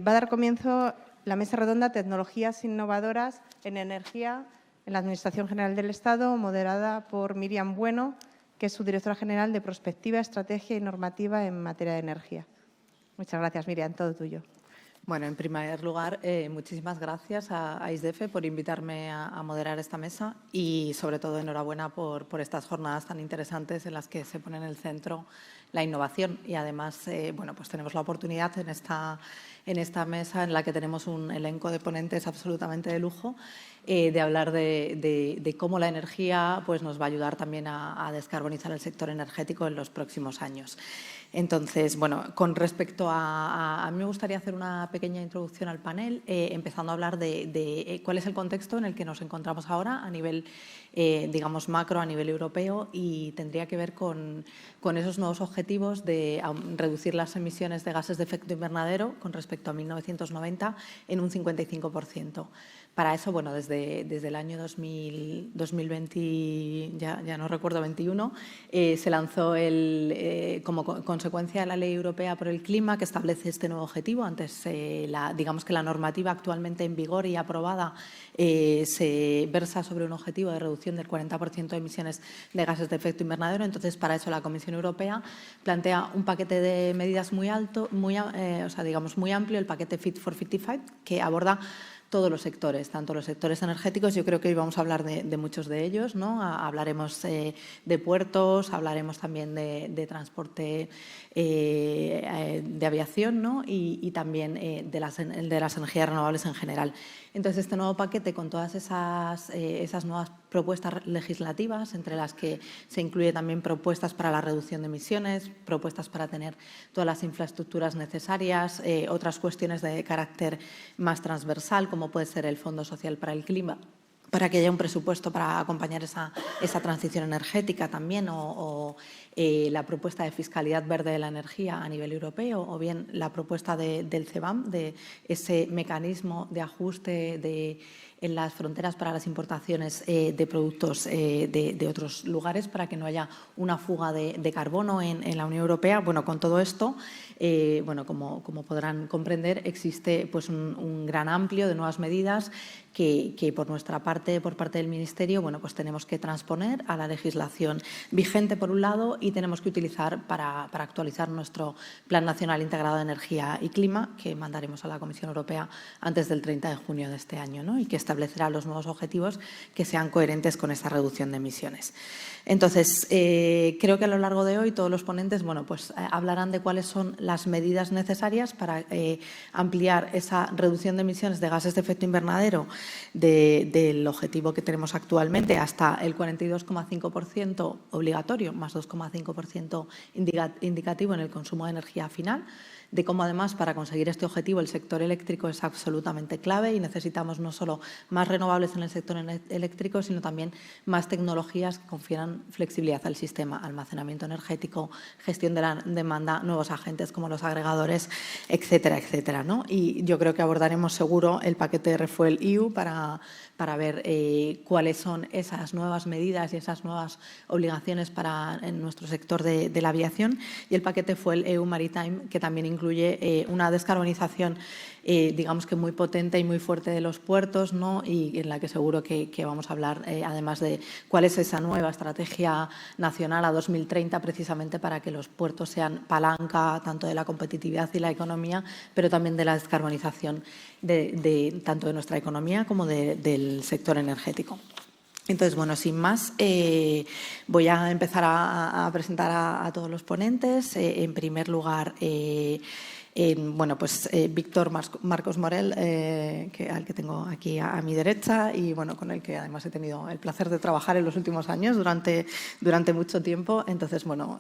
Va a dar comienzo la mesa redonda Tecnologías innovadoras en energía en la Administración General del Estado, moderada por Miriam Bueno, que es subdirectora general de Prospectiva, Estrategia y Normativa en materia de energía. Muchas gracias, Miriam. Todo tuyo. Bueno, en primer lugar, muchísimas gracias a ISDEFE por invitarme a moderar esta mesa y, sobre todo, enhorabuena por estas jornadas tan interesantes en las que se pone en el centro la innovación. Y, además, bueno, pues tenemos la oportunidad en esta mesa en la que tenemos un elenco de ponentes absolutamente de lujo de hablar de cómo la energía pues, nos va a ayudar también a descarbonizar el sector energético en los próximos años. Entonces, bueno, con respecto a mí me gustaría hacer una pequeña introducción al panel, empezando a hablar de cuál es el contexto en el que nos encontramos ahora a nivel, digamos, macro, a nivel europeo, y tendría que ver con esos nuevos objetivos de reducir las emisiones de gases de efecto invernadero con respecto a 1990 en un 55%. Para eso, bueno, desde el año 2020, ya no recuerdo, 21, se lanzó como consecuencia de la Ley Europea por el Clima, que establece este nuevo objetivo. Antes, digamos que la normativa actualmente en vigor y aprobada se versa sobre un objetivo de reducción del 40% de emisiones de gases de efecto invernadero. Entonces, para eso la Comisión Europea plantea un paquete de medidas muy alto, digamos muy amplio, el paquete Fit for 55, que aborda todos los sectores, tanto los sectores energéticos. Yo creo que hoy vamos a hablar de muchos de ellos, ¿no? Hablaremos de puertos, hablaremos también de transporte, de aviación, ¿no? y también de las energías renovables en general. Entonces, este nuevo paquete, con todas esas nuevas propuestas legislativas, entre las que se incluye también propuestas para la reducción de emisiones, propuestas para tener todas las infraestructuras necesarias, otras cuestiones de carácter más transversal, como puede ser el Fondo Social para el Clima, para que haya un presupuesto para acompañar esa transición energética también, o la propuesta de fiscalidad verde de la energía a nivel europeo, o bien la propuesta del CBAM, de ese mecanismo de ajuste en las fronteras para las importaciones de productos de otros lugares, para que no haya una fuga de carbono en la Unión Europea. Bueno, con todo esto, bueno, como podrán comprender, existe pues, un gran amplio de nuevas medidas que por nuestra parte, por parte del Ministerio, bueno, pues tenemos que transponer a la legislación vigente, por un lado, y tenemos que utilizar para actualizar nuestro Plan Nacional Integrado de Energía y Clima, que mandaremos a la Comisión Europea antes del 30 de junio de este año, ¿no? Y que establecerá los nuevos objetivos que sean coherentes con esta reducción de emisiones. Entonces, creo que a lo largo de hoy todos los ponentes, bueno, pues hablarán de cuáles son las medidas necesarias para ampliar esa reducción de emisiones de gases de efecto invernadero del objetivo que tenemos actualmente hasta el 42,5% obligatorio, más 2,5% indicativo en el consumo de energía final, de cómo, además, para conseguir este objetivo el sector eléctrico es absolutamente clave y necesitamos no solo más renovables en el sector eléctrico, sino también más tecnologías que confieran flexibilidad al sistema, almacenamiento energético, gestión de la demanda, nuevos agentes como los agregadores, etcétera, etcétera, ¿no? Y yo creo que abordaremos seguro el paquete de Refuel EU para ver cuáles son esas nuevas medidas y esas nuevas obligaciones en nuestro sector de la aviación, y el paquete Fuel EU Maritime, que también incluye una descarbonización, digamos que muy potente y muy fuerte de los puertos, ¿no? Y en la que seguro que vamos a hablar, además de cuál es esa nueva estrategia nacional a 2030, precisamente para que los puertos sean palanca tanto de la competitividad y la economía, pero también de la descarbonización tanto de nuestra economía como del sector energético. Entonces, bueno, sin más, voy a empezar a presentar a todos los ponentes. En primer lugar, bueno, pues Víctor Marcos Morel, al que tengo aquí a mi derecha, y bueno, con el que además he tenido el placer de trabajar en los últimos años durante mucho tiempo. Entonces, bueno,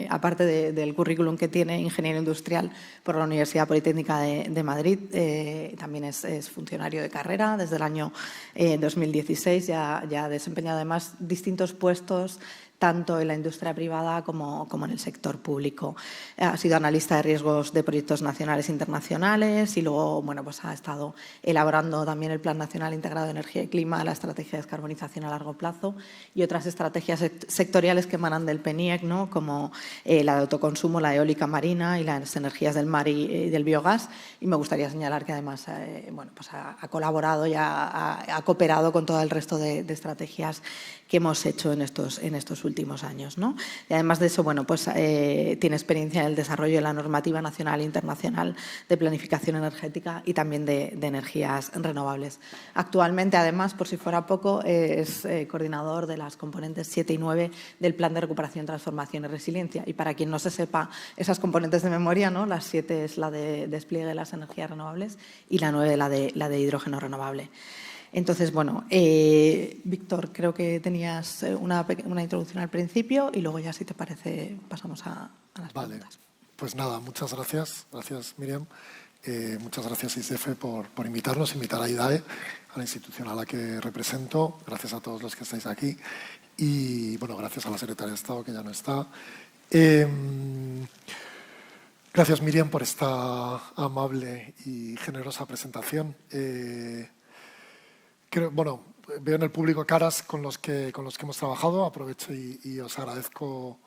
aparte del currículum que tiene, ingeniero industrial por la Universidad Politécnica de Madrid, también es funcionario de carrera desde el año 2016. Ya ha desempeñado además distintos puestos tanto en la industria privada como en el sector público. Ha sido analista de riesgos de proyectos nacionales e internacionales y luego pues ha estado elaborando también el Plan Nacional Integrado de Energía y Clima, la Estrategia de Descarbonización a largo plazo y otras estrategias sectoriales que emanan del PNIEC, ¿no? Como la de autoconsumo, la eólica marina y las energías del mar y del biogás. Y me gustaría señalar que además pues ha colaborado y ha cooperado con todo el resto de estrategias que hemos hecho en estos últimos años, ¿no? Y además de eso, pues tiene experiencia en el desarrollo de la normativa nacional e internacional de planificación energética y también de energías renovables. Actualmente, además, por si fuera poco, es coordinador de las componentes 7 y 9 del Plan de Recuperación, Transformación y Resiliencia. Y para quien no se sepa esas componentes de memoria, ¿no? Las 7 es la de despliegue de las energías renovables y la 9 la de hidrógeno renovable. Entonces, Víctor, creo que tenías una introducción al principio y luego ya, si te parece, pasamos a las preguntas. Pues nada, muchas gracias. Gracias, Miriam. Muchas gracias, ISDEFE, por invitarnos, invitar a IDAE, a la institución a la que represento. Gracias a todos los que estáis aquí. Y, gracias a la secretaria de Estado, que ya no está. Gracias, Miriam, por esta amable y generosa presentación. Veo en el público caras con los que hemos trabajado. Aprovecho y os agradezco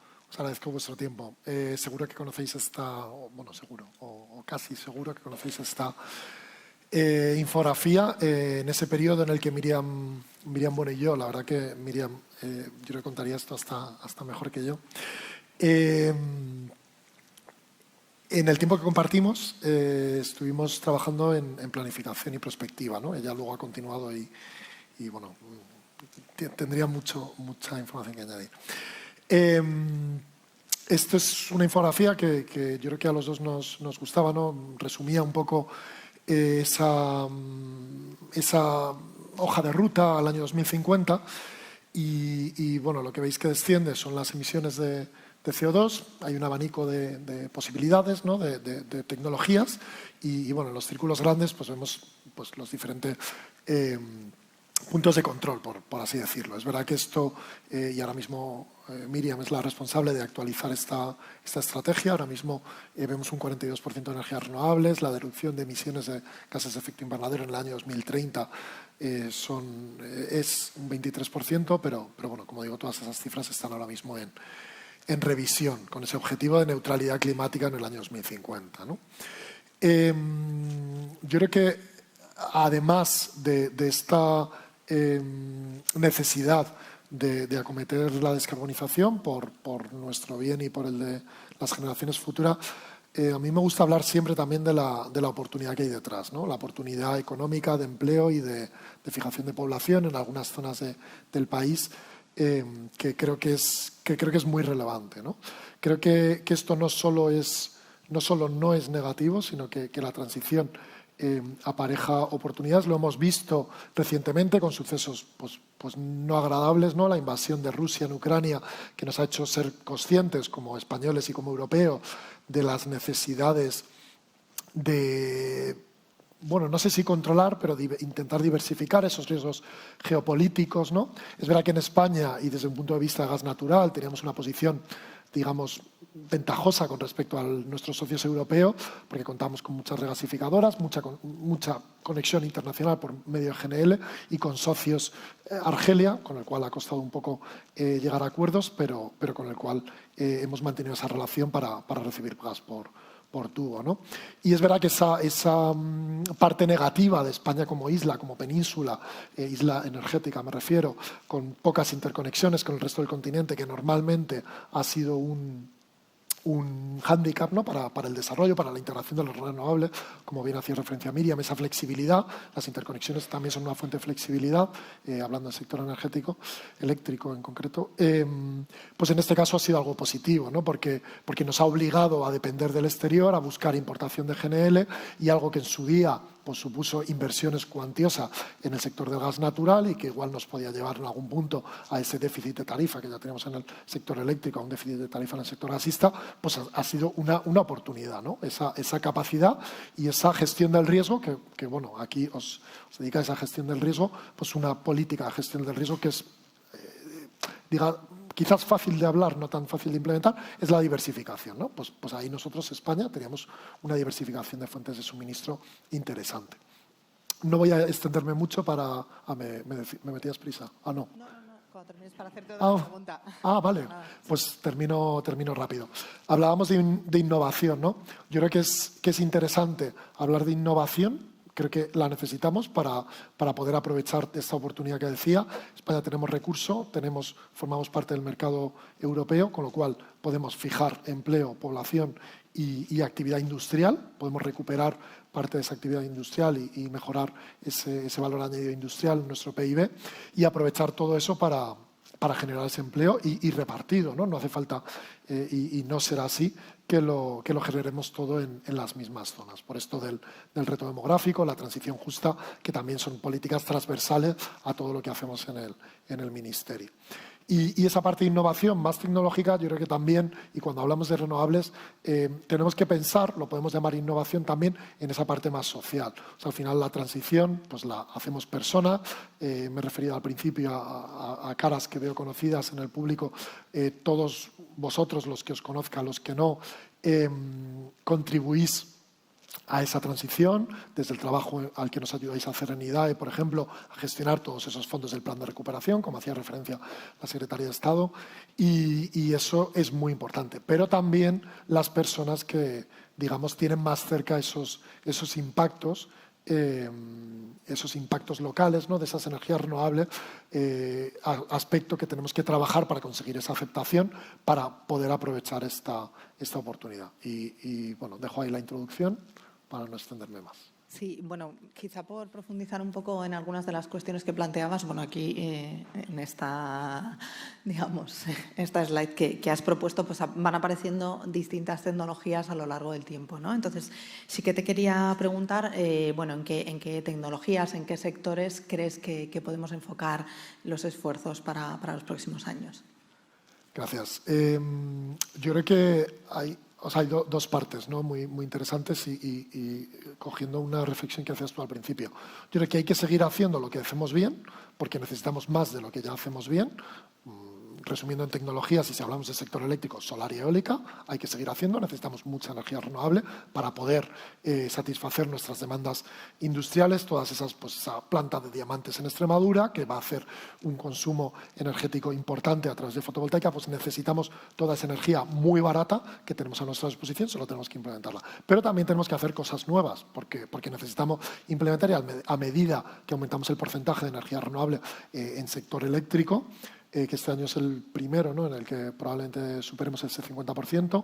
vuestro tiempo. Seguro que conocéis seguro o casi seguro que conocéis esta infografía. En ese periodo en el que Miriam Bueno y yo, la verdad que Miriam, yo le contaría esto hasta mejor que yo. En el tiempo que compartimos estuvimos trabajando en planificación y prospectiva, ¿no? Ella luego ha continuado y tendría mucha información que añadir. Esto es una infografía que yo creo que a los dos nos gustaba, ¿no? Resumía un poco esa hoja de ruta al año 2050 y lo que veis que desciende son las emisiones de CO2. Hay un abanico de posibilidades, ¿no? de tecnologías y en los círculos grandes pues vemos los diferentes puntos de control, por así decirlo. Es verdad que esto, y ahora mismo Miriam es la responsable de actualizar esta estrategia. Ahora mismo vemos un 42% de energías renovables, la reducción de emisiones de gases de efecto invernadero en el año 2030 es un 23%, pero como digo, todas esas cifras están ahora mismo en revisión, con ese objetivo de neutralidad climática en el año 2050, ¿no? Yo creo que además de esta necesidad de acometer la descarbonización por nuestro bien y por el de las generaciones futuras, a mí me gusta hablar siempre también de la oportunidad que hay detrás, ¿no? La oportunidad económica, de empleo y de fijación de población en algunas zonas del país, que creo que es muy relevante, ¿no? Creo que esto no solo no es negativo, sino que la transición apareja oportunidades. Lo hemos visto recientemente con sucesos pues no agradables, ¿no? La invasión de Rusia en Ucrania, que nos ha hecho ser conscientes como españoles y como europeos de las necesidades de, no sé si controlar, pero intentar diversificar esos riesgos geopolíticos, ¿no? Es verdad que en España, y desde un punto de vista de gas natural, teníamos una posición, digamos, ventajosa con respecto a nuestros socios europeos, porque contamos con muchas regasificadoras, mucha conexión internacional por medio de GNL y con socios Argelia, con el cual ha costado un poco llegar a acuerdos, pero con el cual hemos mantenido esa relación para recibir gas por tubo, ¿no? Y es verdad que esa parte negativa de España como isla, como península, isla energética me refiero, con pocas interconexiones con el resto del continente, que normalmente ha sido un hándicap, ¿no? para el desarrollo, para la integración de los renovables, como bien hacía referencia Miriam, esa flexibilidad. Las interconexiones también son una fuente de flexibilidad, hablando del sector energético, eléctrico en concreto. Pues en este caso ha sido algo positivo, ¿no? porque nos ha obligado a depender del exterior, a buscar importación de GNL, y algo que en su día pues supuso inversiones cuantiosas en el sector del gas natural y que igual nos podía llevar en algún punto a ese déficit de tarifa que ya tenemos en el sector eléctrico, a un déficit de tarifa en el sector gasista, pues ha sido una oportunidad, ¿no? Esa capacidad y esa gestión del riesgo que aquí os dedicáis a esa gestión del riesgo, pues una política de gestión del riesgo que es, quizás fácil de hablar, no tan fácil de implementar, es la diversificación, ¿no? Pues ahí nosotros, España, teníamos una diversificación de fuentes de suministro interesante. No voy a extenderme mucho para... ¿me metías prisa? No. No, cuando termines para hacerte otra pregunta. Vale, pues termino rápido. Hablábamos de innovación, ¿no? Yo creo que es interesante hablar de innovación. Creo que la necesitamos para poder aprovechar esta oportunidad que decía. España tenemos recurso, formamos parte del mercado europeo, con lo cual podemos fijar empleo, población y actividad industrial. Podemos recuperar parte de esa actividad industrial y mejorar ese valor añadido industrial en nuestro PIB y aprovechar todo eso para generar ese empleo y repartido, ¿no? No hace falta, y no será así, que lo generemos todo en las mismas zonas. Por esto del reto demográfico, la transición justa, que también son políticas transversales a todo lo que hacemos en el Ministerio. Y esa parte de innovación más tecnológica, yo creo que también, y cuando hablamos de renovables, tenemos que pensar, lo podemos llamar innovación también, en esa parte más social. O sea, al final la transición pues la hacemos persona. Me he referido al principio a caras que veo conocidas en el público. Todos vosotros, los que os conozcan, los que no, contribuís a esa transición, desde el trabajo al que nos ayudáis a hacer en IDAE, por ejemplo, a gestionar todos esos fondos del plan de recuperación, como hacía referencia la Secretaría de Estado, y eso es muy importante. Pero también las personas que, digamos, tienen más cerca esos impactos locales, ¿no? De esas energías renovables, aspecto que tenemos que trabajar para conseguir esa aceptación, para poder aprovechar esta oportunidad. Y bueno, dejo ahí la introducción para no extenderme más. Sí, bueno, quizá por profundizar un poco en algunas de las cuestiones que planteabas, bueno, aquí en esta, digamos, esta slide que has propuesto, pues van apareciendo distintas tecnologías a lo largo del tiempo, ¿no? Entonces, sí que te quería preguntar, bueno, ¿en qué tecnologías, en qué sectores crees que podemos enfocar los esfuerzos para los próximos años? Gracias. Yo creo que hay dos partes, ¿no? muy interesantes y cogiendo una reflexión que hacías tú al principio. Yo creo que hay que seguir haciendo lo que hacemos bien, porque necesitamos más de lo que ya hacemos bien. Resumiendo en tecnologías, y si hablamos del sector eléctrico, solar y eólica, hay que seguir haciendo. Necesitamos mucha energía renovable para poder satisfacer nuestras demandas industriales. Todas esas, pues esa planta de diamantes en Extremadura, que va a hacer un consumo energético importante a través de fotovoltaica, pues necesitamos toda esa energía muy barata que tenemos a nuestra disposición, solo tenemos que implementarla. Pero también tenemos que hacer cosas nuevas, porque necesitamos implementar, y a medida que aumentamos el porcentaje de energía renovable en sector eléctrico, que este año es el primero, ¿no?, en el que probablemente superemos ese 50%,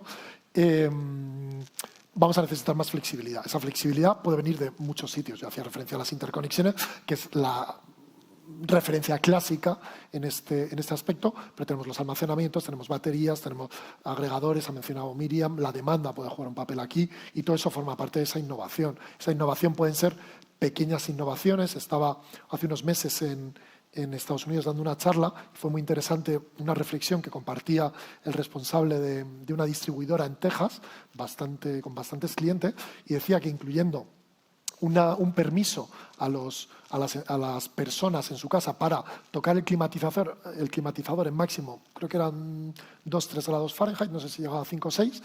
vamos a necesitar más flexibilidad. Esa flexibilidad puede venir de muchos sitios. Yo hacía referencia a las interconexiones, que es la referencia clásica en este aspecto, pero tenemos los almacenamientos, tenemos baterías, tenemos agregadores, ha mencionado Miriam, la demanda puede jugar un papel aquí, y todo eso forma parte de esa innovación. Esa innovación pueden ser pequeñas innovaciones. Estaba hace unos meses en Estados Unidos dando una charla. Fue muy interesante una reflexión que compartía el responsable de una distribuidora en Texas, con bastantes clientes, y decía que incluyendo un permiso a las personas en su casa para tocar el climatizador en máximo, creo que eran 2-3 grados Fahrenheit, no sé si llegaba a 5 o 6,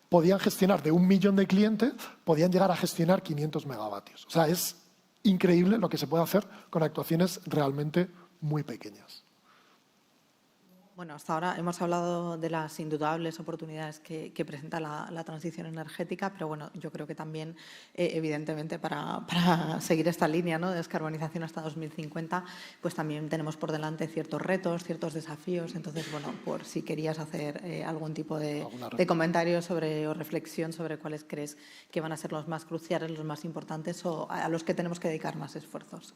podían gestionar de 1 millón de clientes, podían llegar a gestionar 500 megavatios. O sea, es increíble lo que se puede hacer con actuaciones realmente muy pequeñas. Bueno, hasta ahora hemos hablado de las indudables oportunidades que presenta la transición energética, pero bueno, yo creo que también, evidentemente, para seguir esta línea, ¿no?, de descarbonización hasta 2050, pues también tenemos por delante ciertos retos, ciertos desafíos. Entonces, bueno, por si querías hacer algún tipo de comentario o reflexión sobre cuáles crees que van a ser los más cruciales, los más importantes, o a los que tenemos que dedicar más esfuerzos.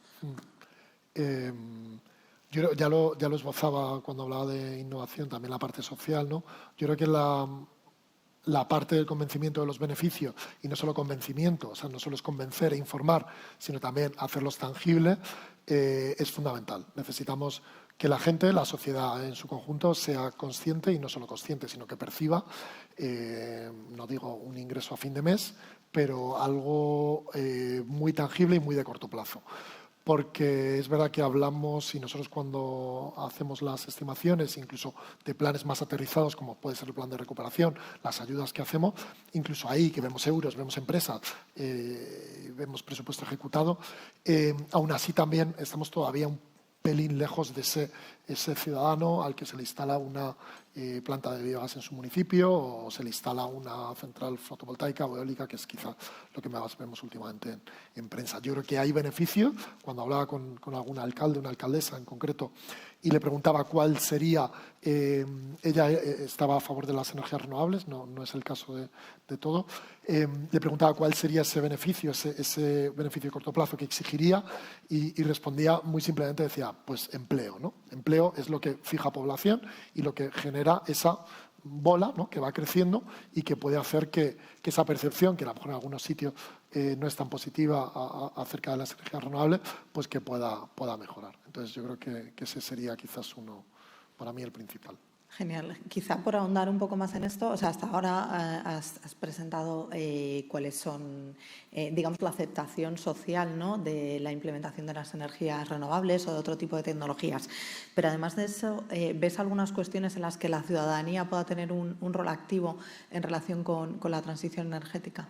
Yo ya lo esbozaba cuando hablaba de innovación, también la parte social, ¿no? Yo creo que la parte del convencimiento de los beneficios, y no solo convencimiento, o sea, no solo es convencer e informar, sino también hacerlos tangibles, es fundamental. Necesitamos que la gente, la sociedad en su conjunto, sea consciente, y no solo consciente, sino que perciba, no digo un ingreso a fin de mes, pero algo muy tangible y muy de corto plazo. porque es verdad que hablamos y nosotros cuando hacemos las estimaciones, incluso de planes más aterrizados, como puede ser el plan de recuperación, las ayudas que hacemos, incluso ahí que vemos euros, vemos empresas, vemos presupuesto ejecutado, aún así también estamos todavía un pelín lejos de ese ciudadano al que se le instala una planta de biogás en su municipio o se le instala una central fotovoltaica o eólica, que es quizá lo que más vemos últimamente en prensa. Yo creo que hay beneficio. Cuando hablaba con algún alcalde, una alcaldesa en concreto, y le preguntaba cuál sería, ella estaba a favor de las energías renovables, no es el caso de todo, le preguntaba cuál sería ese beneficio de corto plazo que exigiría y respondía muy simplemente, decía, pues empleo, ¿no? Empleo es lo que fija población y lo que genera esa bola, ¿no?, que va creciendo y que puede hacer que esa percepción, que a lo mejor en algunos sitios no es tan positiva acerca de las energías renovables, pues que pueda mejorar. Entonces yo creo que ese sería quizás para mí el principal. Genial. Quizá por ahondar un poco más en esto, o sea, hasta ahora has presentado cuáles son, digamos, la aceptación social, ¿no?, de la implementación de las energías renovables o de otro tipo de tecnologías. Pero además de eso, ¿ves algunas cuestiones en las que la ciudadanía pueda tener un rol activo en relación con la transición energética?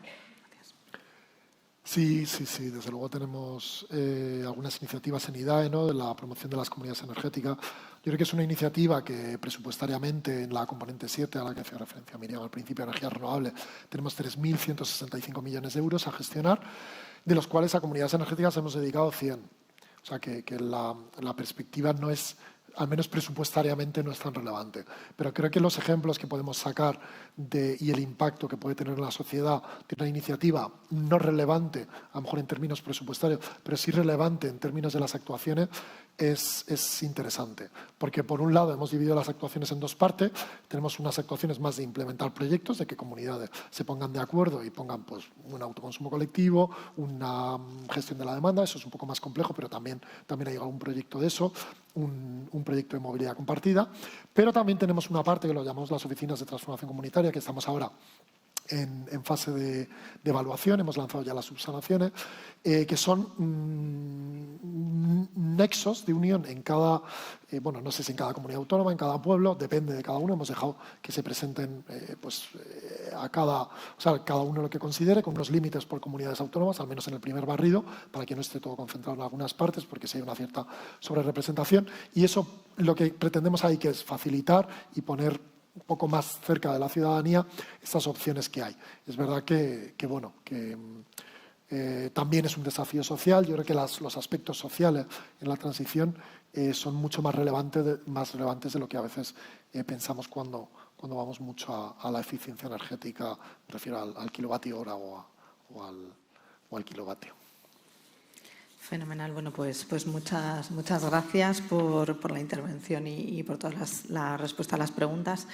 Sí. Desde luego tenemos algunas iniciativas en IDAE, ¿no?, de la promoción de las comunidades energéticas. Yo creo que es una iniciativa que presupuestariamente en la componente 7, a la que hacía referencia Miriam al principio, energías renovables, tenemos 3.165 millones de euros a gestionar, de los cuales a comunidades energéticas hemos dedicado 100. O sea que la perspectiva no es, al menos presupuestariamente, no es tan relevante. Pero creo que los ejemplos que podemos sacar y el impacto que puede tener en la sociedad de una iniciativa no relevante, a lo mejor en términos presupuestarios, pero sí relevante en términos de las actuaciones, es interesante. Porque, por un lado, hemos dividido las actuaciones en dos partes. Tenemos unas actuaciones más de implementar proyectos, de que comunidades se pongan de acuerdo y pongan, pues, un autoconsumo colectivo, una gestión de la demanda. Eso es un poco más complejo, pero también ha llegado un proyecto de eso, un proyecto de movilidad compartida. Pero también tenemos una parte que lo llamamos las oficinas de transformación comunitaria, que estamos ahora en fase de evaluación. Hemos lanzado ya las subsanaciones, que son nexos de unión en cada, no sé si en cada comunidad autónoma, en cada pueblo, depende de cada uno. Hemos dejado que se presenten cada uno lo que considere, con unos límites por comunidades autónomas, al menos en el primer barrido, para que no esté todo concentrado en algunas partes, porque sí hay una cierta sobrerepresentación. Y eso lo que pretendemos ahí que es facilitar y poner un poco más cerca de la ciudadanía estas opciones que hay. Es verdad que también es un desafío social. Yo creo que los aspectos sociales en la transición son mucho más relevantes de lo que a veces pensamos cuando vamos mucho a la eficiencia energética, me refiero al kilovatio hora o al kilovatio. Fenomenal. Bueno, pues muchas gracias por la intervención y por todas las respuestas a las preguntas.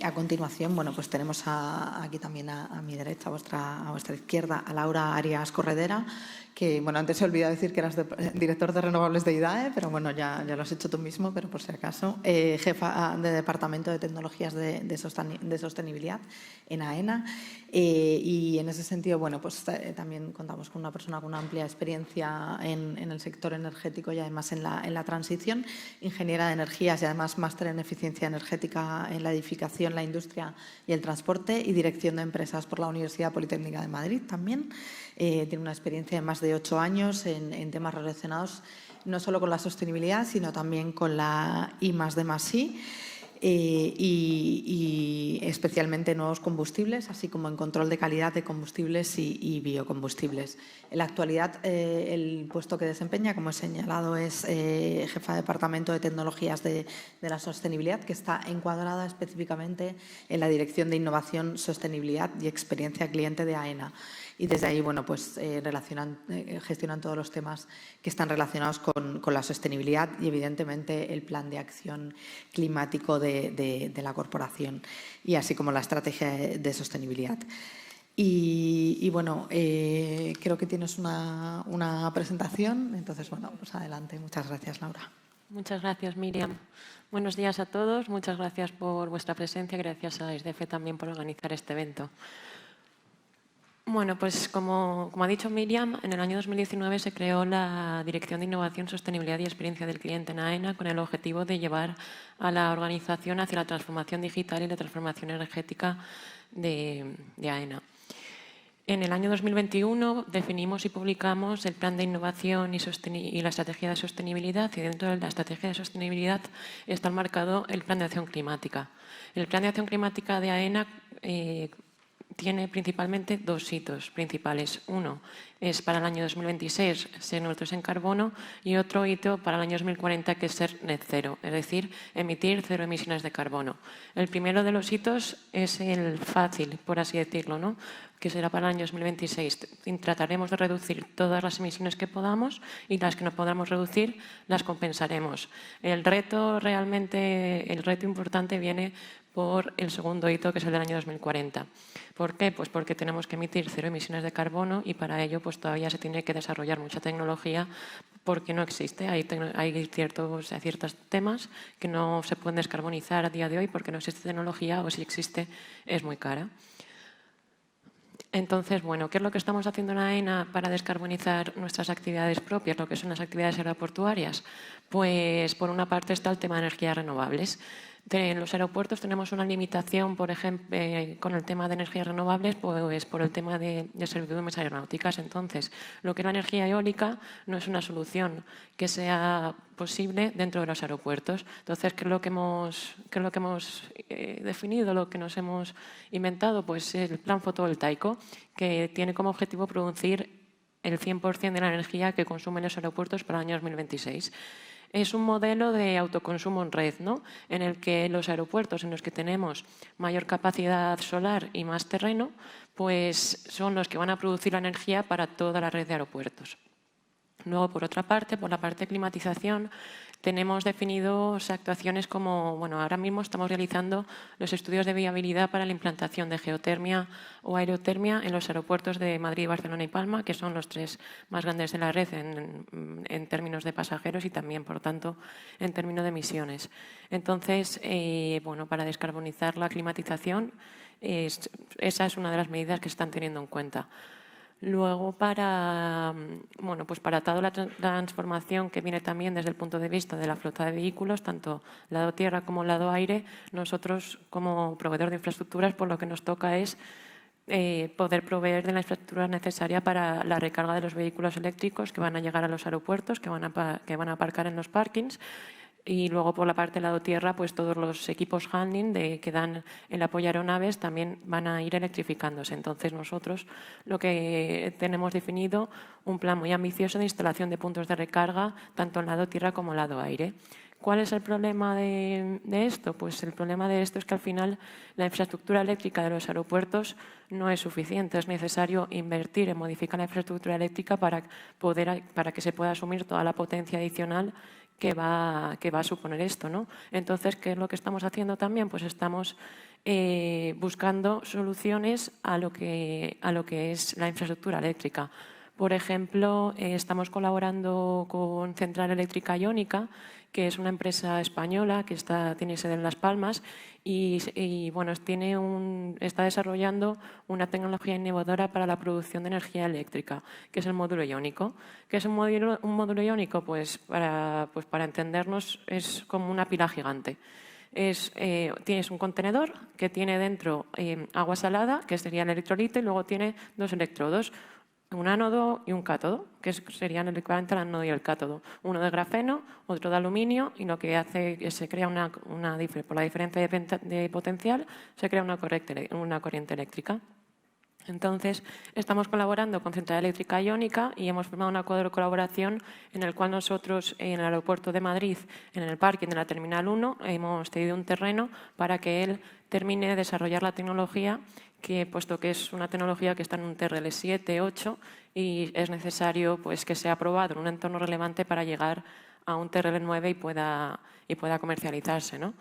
A continuación, pues tenemos aquí también a mi derecha, a vuestra izquierda, a Laura Arias Corredera, que, antes he olvidado decir que eras director de renovables de IDAE, pero ya lo has hecho tú mismo, pero por si acaso, jefa de Departamento de Tecnologías de Sostenibilidad en AENA. Y en ese sentido, también contamos con una persona con una amplia experiencia en el sector energético y además en la transición, ingeniera de energías y además máster en eficiencia energética en la edificación, la industria y el transporte y dirección de empresas por la Universidad Politécnica de Madrid también. Tiene una experiencia de más de 8 años en temas relacionados no solo con la sostenibilidad, sino también con la I+D+I. Y especialmente nuevos combustibles, así como en control de calidad de combustibles y biocombustibles. En la actualidad, el puesto que desempeña, como he señalado, es jefa de Departamento de Tecnologías de la Sostenibilidad, que está encuadrada específicamente en la Dirección de Innovación, Sostenibilidad y Experiencia Cliente de AENA. Y desde ahí, gestionan todos los temas que están relacionados con la sostenibilidad y, evidentemente, el plan de acción climático de la corporación y así como la estrategia de sostenibilidad. Y creo que tienes una presentación, entonces, adelante. Muchas gracias, Laura. Muchas gracias, Miriam. Buenos días a todos. Muchas gracias por vuestra presencia. Gracias a SDF también por organizar este evento. Bueno, pues como ha dicho Miriam, en el año 2019 se creó la Dirección de Innovación, Sostenibilidad y Experiencia del Cliente en AENA con el objetivo de llevar a la organización hacia la transformación digital y la transformación energética de AENA. En el año 2021 definimos y publicamos el Plan de Innovación y la Estrategia de Sostenibilidad, y dentro de la Estrategia de Sostenibilidad está enmarcado el Plan de Acción Climática. El Plan de Acción Climática de AENA tiene principalmente dos hitos principales. Uno es para el año 2026 ser neutros en carbono y otro hito para el año 2040 que es ser net cero, es decir, emitir cero emisiones de carbono. El primero de los hitos es el fácil, por así decirlo, ¿no?, que será para el año 2026. Trataremos de reducir todas las emisiones que podamos y las que no podamos reducir las compensaremos. El reto importante viene por el segundo hito, que es el del año 2040. ¿Por qué? Pues porque tenemos que emitir cero emisiones de carbono y para ello pues todavía se tiene que desarrollar mucha tecnología porque no existe. Hay ciertos temas que no se pueden descarbonizar a día de hoy porque no existe tecnología o si existe es muy cara. Entonces, bueno, ¿qué es lo que estamos haciendo en AENA para descarbonizar nuestras actividades propias, lo que son las actividades aeroportuarias? Pues, por una parte, está el tema de energías renovables. En los aeropuertos tenemos una limitación, por ejemplo, con el tema de energías renovables, pues por el tema de servidumbres aeronáuticas. Entonces, lo que es la energía eólica no es una solución que sea posible dentro de los aeropuertos. Entonces, ¿qué es lo que hemos definido, lo que nos hemos inventado? Pues el plan fotovoltaico, que tiene como objetivo producir el 100% de la energía que consumen los aeropuertos para el año 2026. Es un modelo de autoconsumo en red, ¿no?, en el que los aeropuertos en los que tenemos mayor capacidad solar y más terreno, pues son los que van a producir la energía para toda la red de aeropuertos. Luego, por otra parte, por la parte de climatización, tenemos definidos actuaciones como, bueno, ahora mismo estamos realizando los estudios de viabilidad para la implantación de geotermia o aerotermia en los aeropuertos de Madrid, Barcelona y Palma, que son los tres más grandes de la red en términos de pasajeros y también, por tanto, en términos de emisiones. Entonces, bueno, para descarbonizar la climatización, esa es una de las medidas que se están teniendo en cuenta. Luego, para toda la transformación que viene también desde el punto de vista de la flota de vehículos, tanto lado tierra como lado aire, nosotros como proveedor de infraestructuras, pues lo que nos toca es poder proveer de la infraestructura necesaria para la recarga de los vehículos eléctricos que van a llegar a los aeropuertos, que van a aparcar en los parkings. Y luego, por la parte del lado tierra, pues todos los equipos handling que dan el apoyo a aeronaves también van a ir electrificándose. Entonces, nosotros lo que tenemos definido un plan muy ambicioso de instalación de puntos de recarga, tanto en lado tierra como en lado aire. ¿Cuál es el problema de esto? Pues el problema de esto es que al final la infraestructura eléctrica de los aeropuertos no es suficiente. Es necesario invertir en modificar la infraestructura eléctrica para que se pueda asumir toda la potencia adicional que va a suponer esto, ¿no? Entonces, ¿qué es lo que estamos haciendo también? Pues estamos buscando soluciones a lo que es la infraestructura eléctrica. Por ejemplo, estamos colaborando con Central Eléctrica Iónica, que es una empresa española que tiene sede en Las Palmas y bueno, está desarrollando una tecnología innovadora para la producción de energía eléctrica, que es el módulo iónico. ¿Qué es un módulo iónico? Pues para entendernos, es como una pila gigante. Tienes un contenedor que tiene dentro agua salada, que sería el electrolito, y luego tiene dos electrodos, un ánodo y un cátodo, que serían el equivalente al ánodo y el cátodo. Uno de grafeno, otro de aluminio, y lo que hace es se crea por la diferencia de potencial, se crea una corriente eléctrica. Entonces, estamos colaborando con Central Eléctrica Iónica y hemos firmado un acuerdo de colaboración en el cual nosotros, en el aeropuerto de Madrid, en el parking de la Terminal 1, hemos cedido un terreno para que él termine de desarrollar la tecnología, puesto que es una tecnología que está en un TRL 7, 8 y es necesario pues, que sea aprobado en un entorno relevante para llegar a un TRL 9 y pueda comercializarse, ¿no?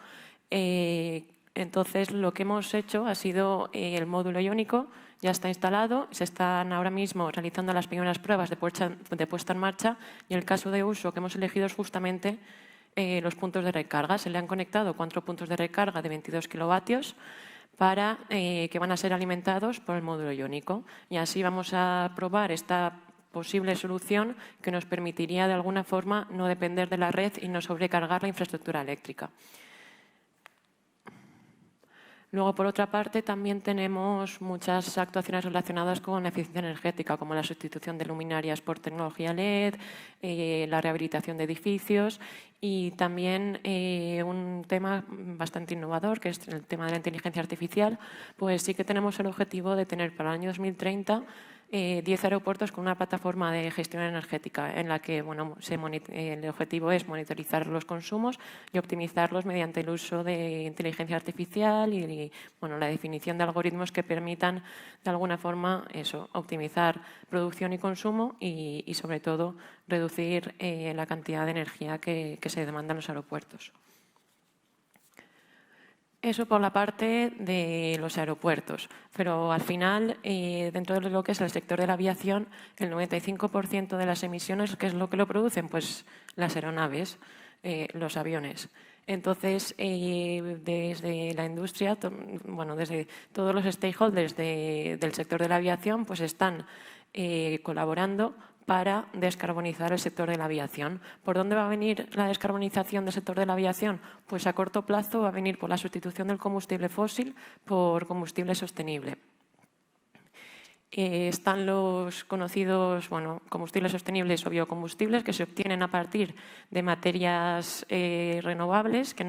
Entonces, lo que hemos hecho ha sido el módulo iónico, ya está instalado, se están ahora mismo realizando las primeras pruebas de puesta en marcha y el caso de uso que hemos elegido es justamente los puntos de recarga. Se le han conectado 4 puntos de recarga de 22 kilovatios que van a ser alimentados por el módulo iónico. Y así vamos a probar esta posible solución que nos permitiría de alguna forma no depender de la red y no sobrecargar la infraestructura eléctrica. Luego, por otra parte, también tenemos muchas actuaciones relacionadas con la eficiencia energética, como la sustitución de luminarias por tecnología LED, la rehabilitación de edificios y también un tema bastante innovador, que es el tema de la inteligencia artificial. Pues sí que tenemos el objetivo de tener para el año 2030 10 aeropuertos con una plataforma de gestión energética en la que el objetivo es monitorizar los consumos y optimizarlos mediante el uso de inteligencia artificial y la definición de algoritmos que permitan de alguna forma optimizar producción y consumo y sobre todo reducir la cantidad de energía que se demanda en los aeropuertos. Eso por la parte de los aeropuertos, pero al final, dentro de lo que es el sector de la aviación, el 95% de las emisiones, ¿qué es lo que lo producen? Pues las aeronaves, los aviones. Entonces, desde la industria, desde todos los stakeholders del sector de la aviación, pues están colaborando para descarbonizar el sector de la aviación. ¿Por dónde va a venir la descarbonización del sector de la aviación? Pues a corto plazo va a venir por la sustitución del combustible fósil por combustible sostenible. Están los conocidos combustibles sostenibles o biocombustibles que se obtienen a partir de materias renovables, que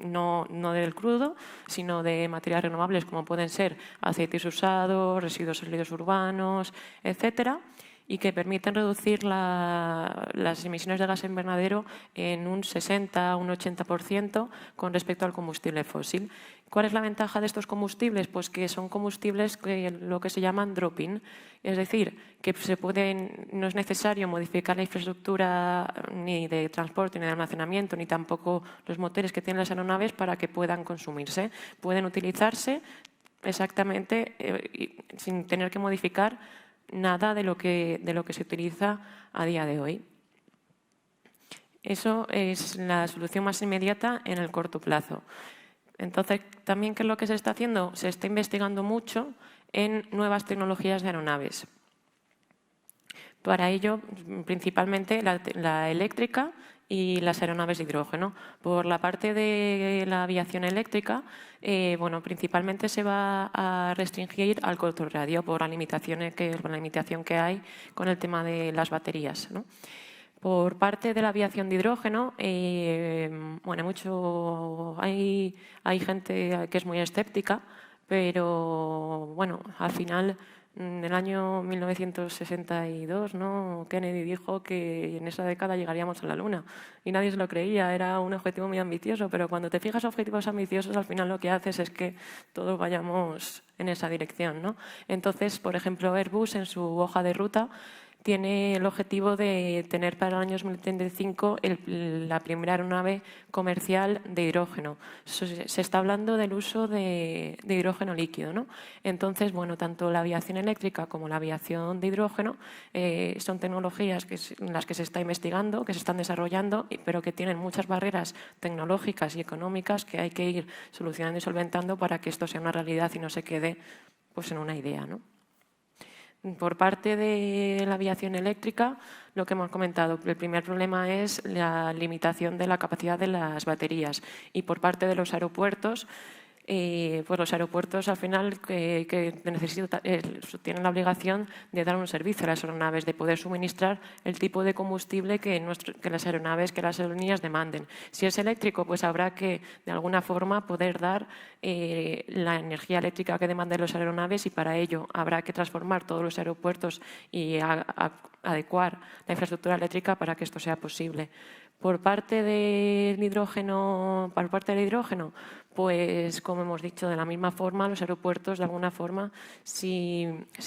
no del crudo, sino de materias renovables como pueden ser aceites usados, residuos sólidos urbanos, etcétera, y que permiten reducir las emisiones de gas invernadero en un 60 o un 80% con respecto al combustible fósil. ¿Cuál es la ventaja de estos combustibles? Pues que son combustibles lo que se llaman drop-in, es decir, que no es necesario modificar la infraestructura ni de transporte ni de almacenamiento, ni tampoco los motores que tienen las aeronaves para que puedan consumirse. Pueden utilizarse exactamente sin tener que modificar nada de lo que se utiliza a día de hoy. Eso es la solución más inmediata en el corto plazo. Entonces, también, ¿qué es lo que se está haciendo? Se está investigando mucho en nuevas tecnologías de aeronaves. Para ello, principalmente la eléctrica y las aeronaves de hidrógeno. Por la parte de la aviación eléctrica, principalmente se va a restringir al corto radio por la limitación que hay con el tema de las baterías, ¿no? Por parte de la aviación de hidrógeno, hay gente que es muy escéptica, pero al final, en el año 1962, Kennedy dijo que en esa década llegaríamos a la Luna y nadie se lo creía, era un objetivo muy ambicioso, pero cuando te fijas objetivos ambiciosos, al final lo que haces es que todos vayamos en esa dirección, ¿no? Entonces, por ejemplo, Airbus en su hoja de ruta tiene el objetivo de tener para el año 2035 la primera aeronave comercial de hidrógeno. Se está hablando del uso de hidrógeno líquido, ¿no? Entonces, tanto la aviación eléctrica como la aviación de hidrógeno son tecnologías en las que se está investigando, que se están desarrollando, pero que tienen muchas barreras tecnológicas y económicas que hay que ir solucionando y solventando para que esto sea una realidad y no se quede en una idea, ¿no? Por parte de la aviación eléctrica, lo que hemos comentado, el primer problema es la limitación de la capacidad de las baterías. Y por parte de los aeropuertos, los aeropuertos al final tienen la obligación de dar un servicio a las aeronaves, de poder suministrar el tipo de combustible que las aeronaves, que las aerolíneas demanden. Si es eléctrico, pues habrá que de alguna forma poder dar la energía eléctrica que demanden las aeronaves y para ello habrá que transformar todos los aeropuertos y adecuar la infraestructura eléctrica para que esto sea posible. Por parte del hidrógeno, pues como hemos dicho, de la misma forma, los aeropuertos, de alguna forma, si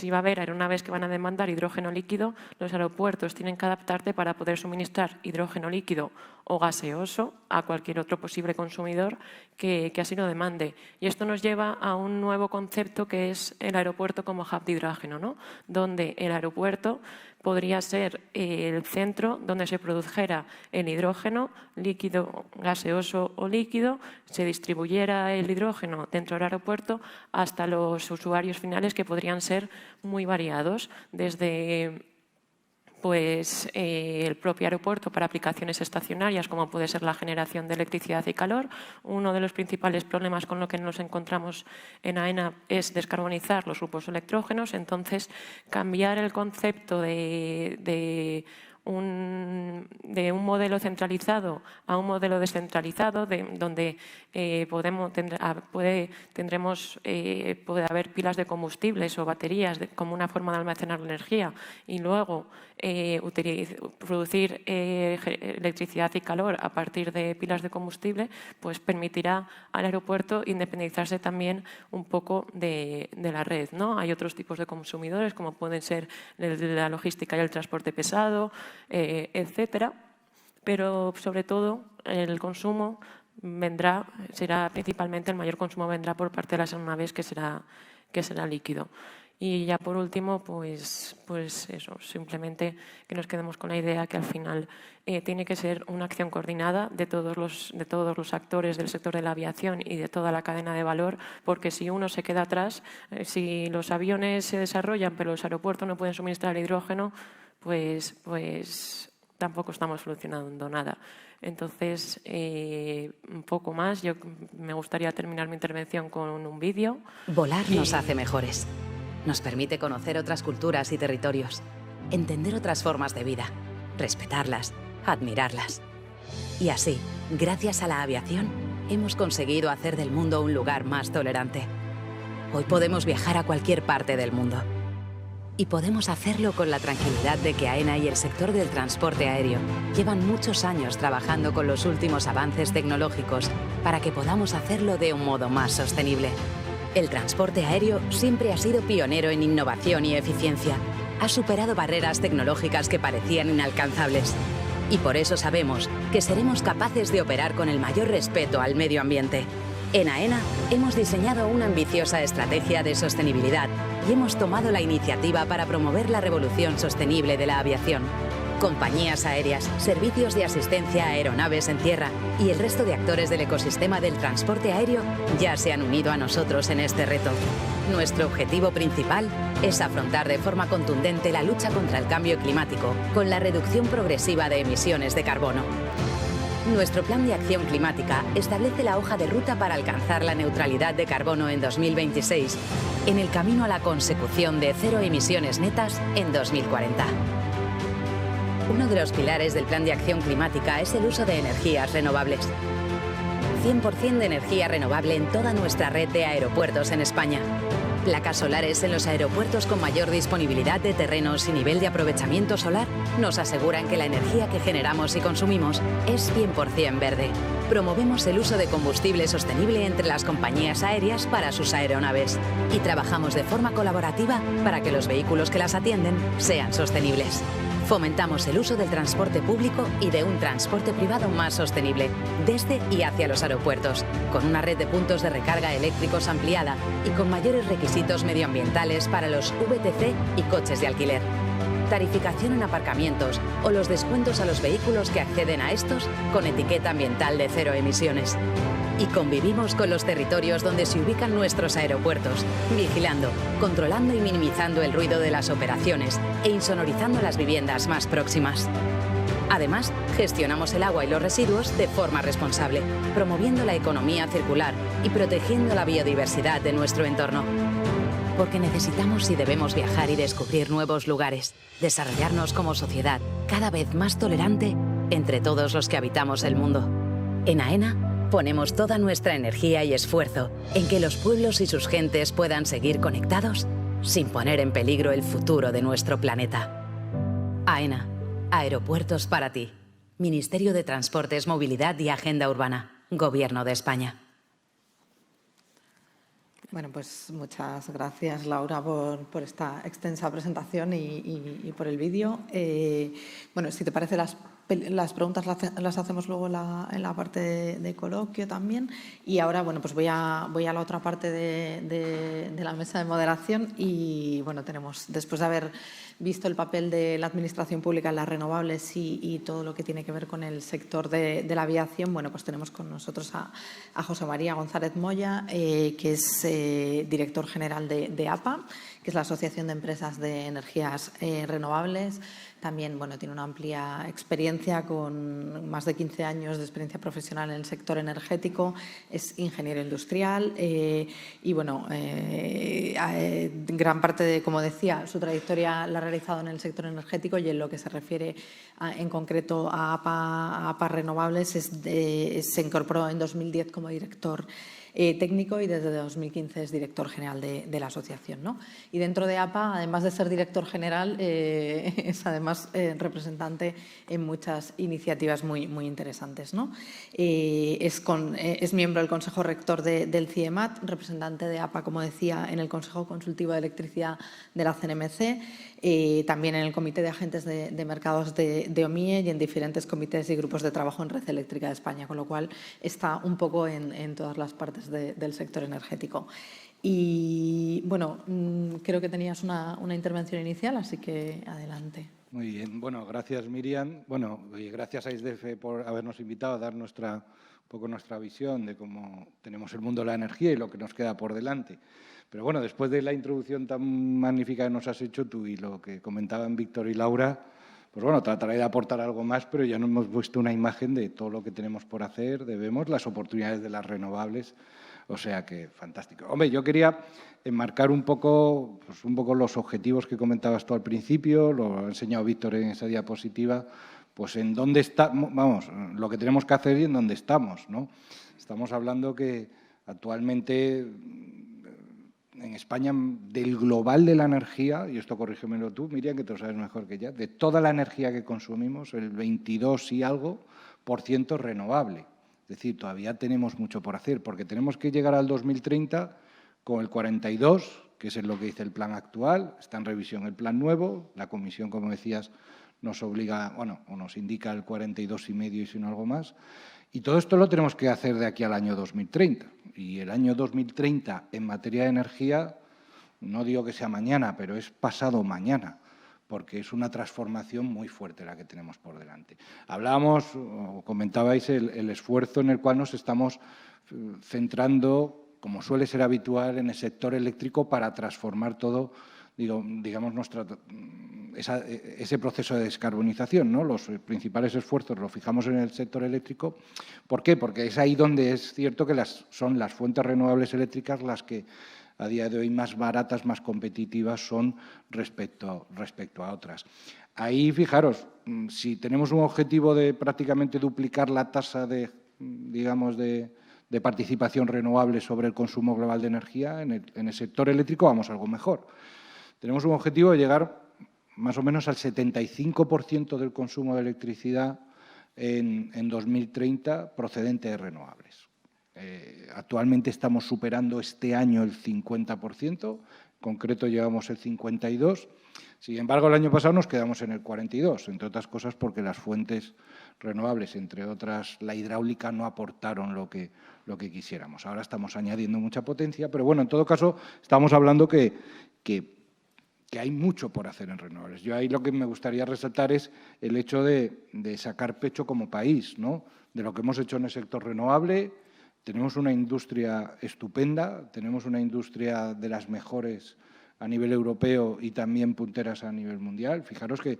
va a haber aeronaves que van a demandar hidrógeno líquido, los aeropuertos tienen que adaptarse para poder suministrar hidrógeno líquido o gaseoso a cualquier otro posible consumidor que así lo demande. Y esto nos lleva a un nuevo concepto que es el aeropuerto como hub de hidrógeno, ¿no? Donde el aeropuerto podría ser el centro donde se produjera el hidrógeno líquido, gaseoso o líquido, se distribuyera saliera el hidrógeno dentro del aeropuerto hasta los usuarios finales, que podrían ser muy variados, desde el propio aeropuerto para aplicaciones estacionarias, como puede ser la generación de electricidad y calor. Uno de los principales problemas con lo que nos encontramos en AENA es descarbonizar los grupos electrógenos. Entonces, cambiar el concepto de un modelo centralizado a un modelo descentralizado, donde puede haber pilas de combustibles o baterías como una forma de almacenar la energía, y luego producir electricidad y calor a partir de pilas de combustible, pues permitirá al aeropuerto independizarse también un poco de la red, ¿no? Hay otros tipos de consumidores, como pueden ser la logística y el transporte pesado, etcétera, pero sobre todo el consumo será principalmente, el mayor consumo vendrá por parte de las aeronaves, que será líquido. Y ya por último, pues eso, simplemente que nos quedemos con la idea que al final tiene que ser una acción coordinada de todos los actores del sector de la aviación y de toda la cadena de valor, porque si uno se queda atrás, si los aviones se desarrollan pero los aeropuertos no pueden suministrar el hidrógeno, pues tampoco estamos solucionando nada. Entonces, un poco más. Yo me gustaría terminar mi intervención con un vídeo. Volar nos hace mejores. Nos permite conocer otras culturas y territorios, entender otras formas de vida, respetarlas, admirarlas. Y así, gracias a la aviación, hemos conseguido hacer del mundo un lugar más tolerante. Hoy podemos viajar a cualquier parte del mundo. Y podemos hacerlo con la tranquilidad de que AENA y el sector del transporte aéreo llevan muchos años trabajando con los últimos avances tecnológicos para que podamos hacerlo de un modo más sostenible. El transporte aéreo siempre ha sido pionero en innovación y eficiencia. Ha superado barreras tecnológicas que parecían inalcanzables. Y por eso sabemos que seremos capaces de operar con el mayor respeto al medio ambiente. En AENA hemos diseñado una ambiciosa estrategia de sostenibilidad y hemos tomado la iniciativa para promover la revolución sostenible de la aviación. Compañías aéreas, servicios de asistencia a aeronaves en tierra y el resto de actores del ecosistema del transporte aéreo ya se han unido a nosotros en este reto. Nuestro objetivo principal es afrontar de forma contundente la lucha contra el cambio climático con la reducción progresiva de emisiones de carbono. Nuestro plan de acción climática establece la hoja de ruta para alcanzar la neutralidad de carbono en 2026, en el camino a la consecución de cero emisiones netas en 2040. Uno de los pilares del Plan de Acción Climática es el uso de energías renovables. 100% de energía renovable en toda nuestra red de aeropuertos en España. Placas solares en los aeropuertos con mayor disponibilidad de terrenos y nivel de aprovechamiento solar nos aseguran que la energía que generamos y consumimos es 100% verde. Promovemos el uso de combustible sostenible entre las compañías aéreas para sus aeronaves y trabajamos de forma colaborativa para que los vehículos que las atienden sean sostenibles. Fomentamos el uso del transporte público y de un transporte privado más sostenible, desde y hacia los aeropuertos, con una red de puntos de recarga eléctricos ampliada y con mayores requisitos medioambientales para los VTC y coches de alquiler. Tarificación en aparcamientos o los descuentos a los vehículos que acceden a estos con etiqueta ambiental de cero emisiones. Y convivimos con los territorios donde se ubican nuestros aeropuertos, vigilando, controlando y minimizando el ruido de las operaciones e insonorizando las viviendas más próximas. Además, gestionamos el agua y los residuos de forma responsable, promoviendo la economía circular y protegiendo la biodiversidad de nuestro entorno. Porque necesitamos y debemos viajar y descubrir nuevos lugares, desarrollarnos como sociedad cada vez más tolerante entre todos los que habitamos el mundo. En AENA, ponemos toda nuestra energía y esfuerzo en que los pueblos y sus gentes puedan seguir conectados sin poner en peligro el futuro de nuestro planeta. AENA, Aeropuertos para ti. Ministerio de Transportes, Movilidad y Agenda Urbana. Gobierno de España. Bueno, pues muchas gracias, Laura, por esta extensa presentación y por el vídeo. Bueno, si te parece, las preguntas las hacemos luego en la parte de coloquio también. Y ahora, bueno, pues voy a la otra parte de la mesa de moderación y, bueno, tenemos, después de haber visto el papel de la Administración Pública en las renovables y todo lo que tiene que ver con el sector de la aviación, bueno, pues tenemos con nosotros a José María González Moya, que es director general de APA, que es la Asociación de Empresas de Energías Renovables. También, bueno, tiene una amplia experiencia con más de 15 años de experiencia profesional en el sector energético, es ingeniero industrial y, bueno, gran parte de, como decía, su trayectoria la ha realizado en el sector energético y en lo que se refiere en concreto a APA Renovables se incorporó en 2010 como director técnico y desde 2015 es director general de la asociación, ¿no? Y dentro de APA, además de ser director general, es además representante en muchas iniciativas muy interesantes, ¿no? Es miembro del Consejo Rector del CIEMAT, representante de APA, como decía, en el Consejo Consultivo de Electricidad de la CNMC, también en el Comité de Agentes de Mercados de OMIE y en diferentes comités y grupos de trabajo en Red Eléctrica de España, con lo cual está un poco en todas las partes del sector energético. Y, bueno, creo que tenías una intervención inicial, así que adelante. Muy bien. Bueno, gracias, Miriam. Bueno, y gracias a ISDEFE por habernos invitado a dar un poco nuestra visión de cómo tenemos el mundo de la energía y lo que nos queda por delante. Pero, bueno, después de la introducción tan magnífica que nos has hecho tú y lo que comentaban Víctor y Laura, pues, bueno, trataré de aportar algo más, pero ya nos hemos puesto una imagen de todo lo que tenemos por hacer, vemos las oportunidades de las renovables. O sea que, fantástico. Hombre, yo quería enmarcar un poco los objetivos que comentabas tú al principio, lo ha enseñado Víctor en esa diapositiva, pues en dónde está, vamos, lo que tenemos que hacer y en dónde estamos, ¿no? Estamos hablando que actualmente en España, del global de la energía, y esto corrígemelo tú, Miriam, que tú lo sabes mejor que ya, de toda la energía que consumimos, el 22 y algo % es renovable. Es decir, todavía tenemos mucho por hacer, porque tenemos que llegar al 2030 con el 42, que es lo que dice el plan actual. Está en revisión el plan nuevo. La Comisión, como decías, nos obliga, bueno, o nos indica el 42,5 y si no algo más. Y todo esto lo tenemos que hacer de aquí al año 2030. Y el año 2030 en materia de energía, no digo que sea mañana, pero es pasado mañana, porque es una transformación muy fuerte la que tenemos por delante. Hablábamos, o comentabais, el esfuerzo en el cual nos estamos centrando, como suele ser habitual, en el sector eléctrico para transformar todo, digamos, ese proceso de descarbonización, ¿no? Los principales esfuerzos los fijamos en el sector eléctrico. ¿Por qué? Porque es ahí donde es cierto que son las fuentes renovables eléctricas las que a día de hoy más baratas, más competitivas son respecto a otras. Ahí, fijaros, si tenemos un objetivo de prácticamente duplicar la tasa de participación renovable sobre el consumo global de energía, en el sector eléctrico vamos algo mejor. Tenemos un objetivo de llegar más o menos al 75% del consumo de electricidad en 2030 procedente de renovables. Actualmente estamos superando este año el 50%, en concreto llevamos el 52%. Sin embargo, el año pasado nos quedamos en el 42%, entre otras cosas porque las fuentes renovables, entre otras la hidráulica, no aportaron lo que quisiéramos. Ahora estamos añadiendo mucha potencia, pero bueno, en todo caso estamos hablando que hay mucho por hacer en renovables. Yo ahí lo que me gustaría resaltar es el hecho de sacar pecho como país, ¿no? De lo que hemos hecho en el sector renovable. Tenemos una industria estupenda, tenemos una industria de las mejores a nivel europeo y también punteras a nivel mundial. Fijaros que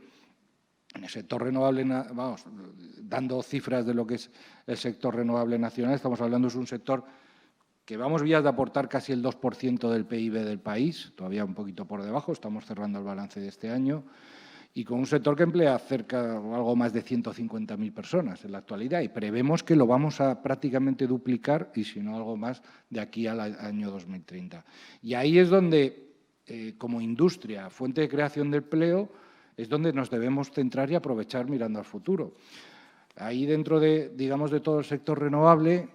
en el sector renovable, vamos, dando cifras de lo que es el sector renovable nacional, estamos hablando de un sector que vamos vías de aportar casi el 2% del PIB del país, todavía un poquito por debajo, estamos cerrando el balance de este año, y con un sector que emplea cerca o algo más de 150.000 personas en la actualidad, y prevemos que lo vamos a prácticamente duplicar, y si no algo más, de aquí al año 2030. Y ahí es donde, como industria, fuente de creación de empleo, es donde nos debemos centrar y aprovechar mirando al futuro. Ahí dentro de todo el sector renovable,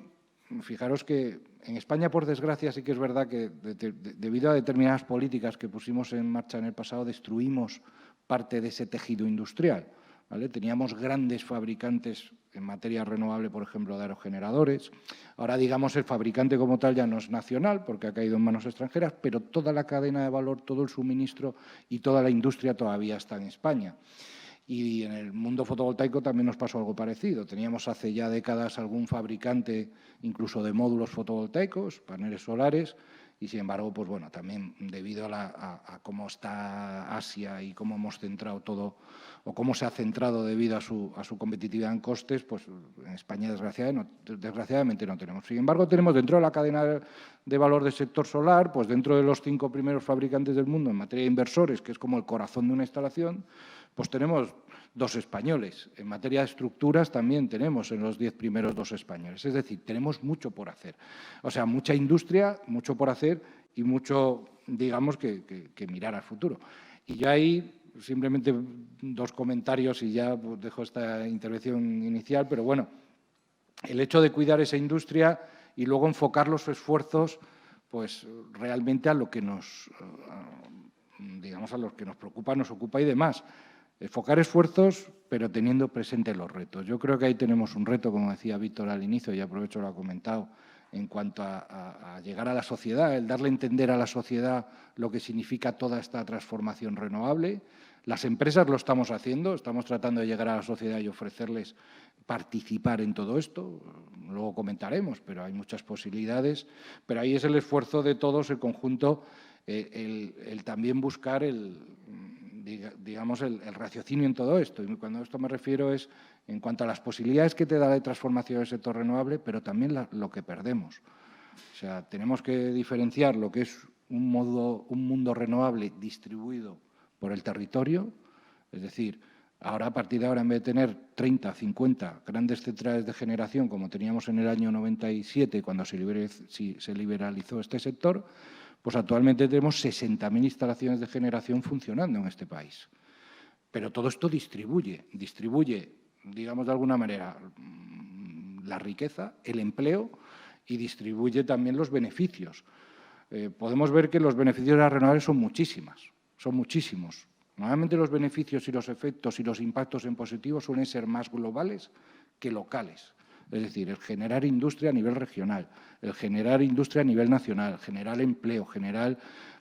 fijaros que en España, por desgracia, sí que es verdad que debido a determinadas políticas que pusimos en marcha en el pasado, destruimos parte de ese tejido industrial. ¿vale? Teníamos grandes fabricantes en materia renovable, por ejemplo, de aerogeneradores. Ahora, digamos, el fabricante como tal ya no es nacional porque ha caído en manos extranjeras, pero toda la cadena de valor, todo el suministro y toda la industria todavía está en España. Y en el mundo fotovoltaico también nos pasó algo parecido. Teníamos hace ya décadas algún fabricante incluso de módulos fotovoltaicos, paneles solares, y sin embargo, pues bueno, también debido a cómo está Asia y cómo hemos centrado todo, o cómo se ha centrado debido a su competitividad en costes, pues en España desgraciadamente no tenemos. Sin embargo, tenemos dentro de la cadena de valor del sector solar, pues dentro de los 5 primeros fabricantes del mundo en materia de inversores, que es como el corazón de una instalación, pues tenemos 2 españoles. En materia de estructuras también tenemos en los 10 primeros 2 españoles. Es decir, tenemos mucho por hacer. O sea, mucha industria, mucho por hacer y mucho, digamos, que mirar al futuro. Y yo ahí simplemente 2 comentarios y ya pues, dejo esta intervención inicial, pero bueno, el hecho de cuidar esa industria y luego enfocar los esfuerzos pues realmente a lo que nos, digamos, a lo que nos preocupa, nos ocupa y demás. Enfocar esfuerzos, pero teniendo presente los retos. Yo creo que ahí tenemos un reto, como decía Víctor al inicio, y aprovecho lo ha comentado, en cuanto a llegar a la sociedad, el darle a entender a la sociedad lo que significa toda esta transformación renovable. Las empresas lo estamos haciendo, estamos tratando de llegar a la sociedad y ofrecerles participar en todo esto. Luego comentaremos, pero hay muchas posibilidades. Pero ahí es el esfuerzo de todos, el conjunto, el también buscar digamos, el raciocinio en todo esto. Y cuando a esto me refiero es en cuanto a las posibilidades que te da la transformación del sector renovable, pero también lo que perdemos. O sea, tenemos que diferenciar lo que es un mundo renovable distribuido por el territorio, es decir, ahora a partir de ahora en vez de tener 30, 50 grandes centrales de generación como teníamos en el año 97 cuando se liberalizó este sector, pues actualmente tenemos 60.000 instalaciones de generación funcionando en este país. Pero todo esto distribuye, digamos de alguna manera, la riqueza, el empleo y distribuye también los beneficios. Podemos ver que los beneficios de las renovables son muchísimos. Normalmente los beneficios y los efectos y los impactos en positivo suelen ser más globales que locales. Es decir, el generar industria a nivel regional, el generar industria a nivel nacional, generar empleo, generar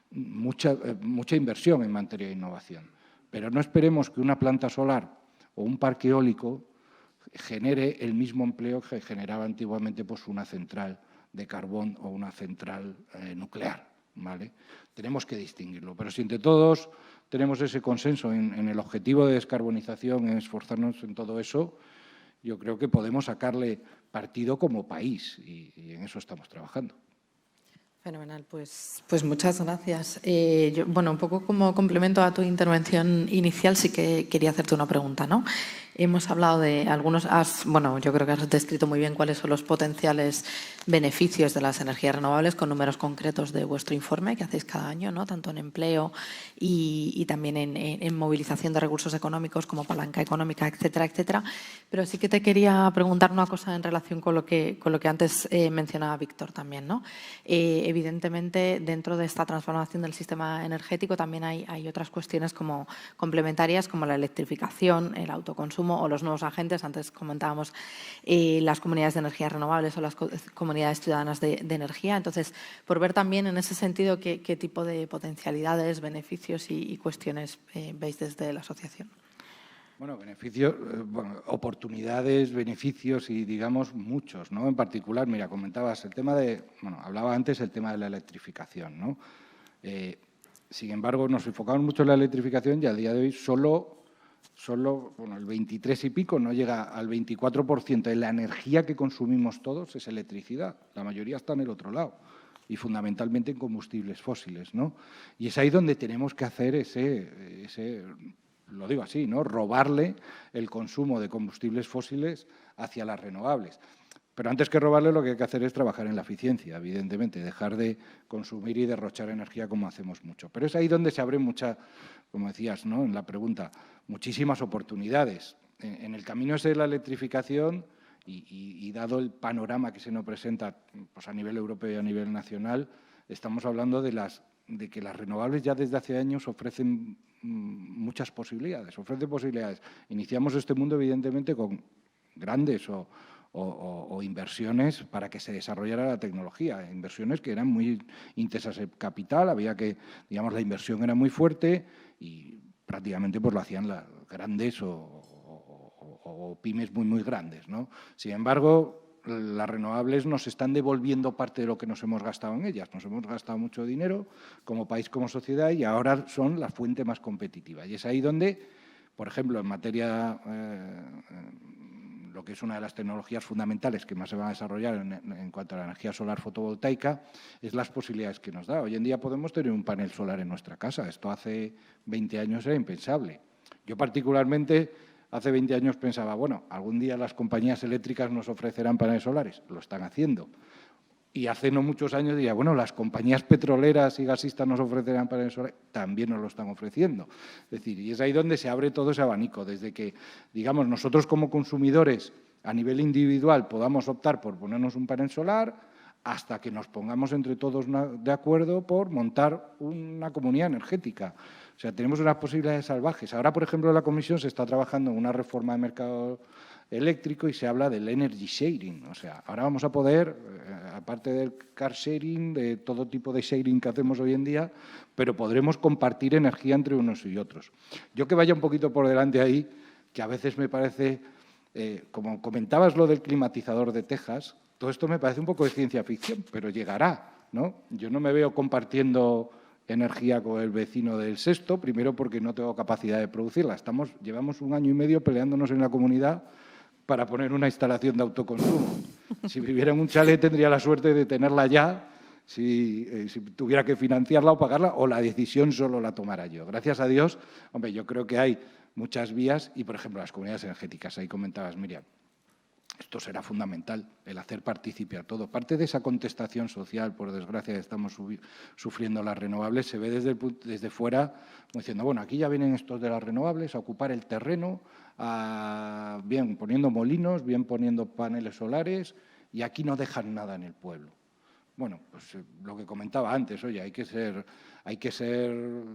mucha inversión en materia de innovación. Pero no esperemos que una planta solar o un parque eólico genere el mismo empleo que generaba antiguamente pues, una central de carbón o una central nuclear, ¿vale? Tenemos que distinguirlo. Pero si entre todos tenemos ese consenso en el objetivo de descarbonización, en esforzarnos en todo eso, yo creo que podemos sacarle partido como país y en eso estamos trabajando. Fenomenal, pues muchas gracias. Bueno, un poco como complemento a tu intervención inicial, sí que quería hacerte una pregunta, ¿no? Hemos hablado de algunos, bueno, yo creo que has descrito muy bien cuáles son los potenciales beneficios de las energías renovables con números concretos de vuestro informe que hacéis cada año, ¿no? Tanto en empleo y también en movilización de recursos económicos como palanca económica, etcétera, etcétera. Pero sí que te quería preguntar una cosa en relación con lo que antes mencionaba Víctor también, ¿no? Evidentemente, dentro de esta transformación del sistema energético también hay otras cuestiones como complementarias como la electrificación, el autoconsumo o los nuevos agentes. Antes comentábamos las comunidades de energías renovables o las comunidades ciudadanas de energía. Entonces, por ver también en ese sentido qué tipo de potencialidades, beneficios y cuestiones veis desde la asociación. Bueno, beneficios, oportunidades, beneficios y, digamos, muchos, ¿no? En particular, mira, comentabas el tema hablaba antes el tema de la electrificación, ¿no? Sin embargo, nos enfocamos mucho en la electrificación y a día de hoy solo el 23 y pico, no llega al 24% de la energía que consumimos todos es electricidad. La mayoría está en el otro lado y fundamentalmente en combustibles fósiles, ¿no? Y es ahí donde tenemos que hacer lo digo así, ¿no? Robarle el consumo de combustibles fósiles hacia las renovables. Pero antes que robarle, lo que hay que hacer es trabajar en la eficiencia, evidentemente, dejar de consumir y derrochar energía como hacemos mucho. Pero es ahí donde se abren muchas, como decías, ¿no? En la pregunta, muchísimas oportunidades. En el camino ese de la electrificación y dado el panorama que se nos presenta pues, a nivel europeo y a nivel nacional, estamos hablando de que las renovables ya desde hace años ofrecen muchas posibilidades, ofrece posibilidades. Iniciamos este mundo, evidentemente, con grandes o inversiones para que se desarrollara la tecnología, inversiones que eran muy intensas en capital, había que, digamos, la inversión era muy fuerte y prácticamente pues lo hacían las grandes o pymes muy grandes, ¿no? Sin embargo, las renovables nos están devolviendo parte de lo que nos hemos gastado en ellas. Nos hemos gastado mucho dinero como país, como sociedad, y ahora son la fuente más competitiva. Y es ahí donde, por ejemplo, en materia, lo que es una de las tecnologías fundamentales que más se van a desarrollar en cuanto a la energía solar fotovoltaica, es las posibilidades que nos da. Hoy en día podemos tener un panel solar en nuestra casa. Esto hace 20 años era impensable. Yo particularmente, hace 20 años pensaba, bueno, algún día las compañías eléctricas nos ofrecerán paneles solares. Lo están haciendo. Y hace no muchos años diría, bueno, las compañías petroleras y gasistas nos ofrecerán paneles solares. También nos lo están ofreciendo. Es decir, y es ahí donde se abre todo ese abanico. Desde que, digamos, nosotros como consumidores a nivel individual podamos optar por ponernos un panel solar, hasta que nos pongamos entre todos de acuerdo por montar una comunidad energética. O sea, tenemos unas posibilidades salvajes. Ahora, por ejemplo, en la Comisión se está trabajando en una reforma de mercado eléctrico y se habla del energy sharing. O sea, ahora vamos a poder, aparte del car sharing, de todo tipo de sharing que hacemos hoy en día, pero podremos compartir energía entre unos y otros. Yo que vaya un poquito por delante ahí, que a veces me parece, como comentabas lo del climatizador de Texas, todo esto me parece un poco de ciencia ficción, pero llegará, ¿no? Yo no me veo compartiendo energía con el vecino del sexto, primero porque no tengo capacidad de producirla. Llevamos 1 año y medio peleándonos en la comunidad para poner una instalación de autoconsumo. Si viviera en un chalet tendría la suerte de tenerla ya, si tuviera que financiarla o pagarla, o la decisión solo la tomara yo. Gracias a Dios, hombre, yo creo que hay muchas vías y, por ejemplo, las comunidades energéticas, ahí comentabas, Miriam, esto será fundamental, el hacer partícipe a todo. Parte de esa contestación social, por desgracia, que estamos sufriendo las renovables, se ve desde fuera como diciendo, bueno, aquí ya vienen estos de las renovables a ocupar el terreno, bien poniendo molinos, bien poniendo paneles solares, y aquí no dejan nada en el pueblo. Bueno, pues lo que comentaba antes, oye, hay que ser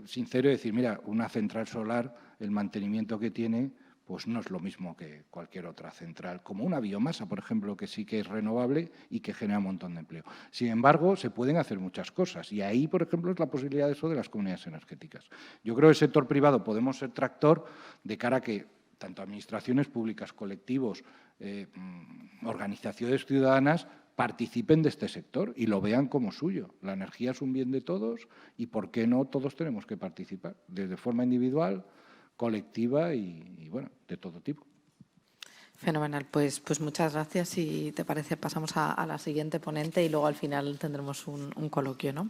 sincero y decir, mira, una central solar, el mantenimiento que tiene, pues no es lo mismo que cualquier otra central, como una biomasa, por ejemplo, que sí que es renovable y que genera un montón de empleo. Sin embargo, se pueden hacer muchas cosas y ahí, por ejemplo, es la posibilidad de eso de las comunidades energéticas. Yo creo que el sector privado podemos ser tractor de cara a que tanto administraciones públicas, colectivos, organizaciones ciudadanas participen de este sector y lo vean como suyo. La energía es un bien de todos y, ¿por qué no todos tenemos que participar? Desde forma individual, colectiva y bueno, de todo tipo. Fenomenal, pues muchas gracias. Si te parece, pasamos a la siguiente ponente y luego al final tendremos un coloquio, ¿no?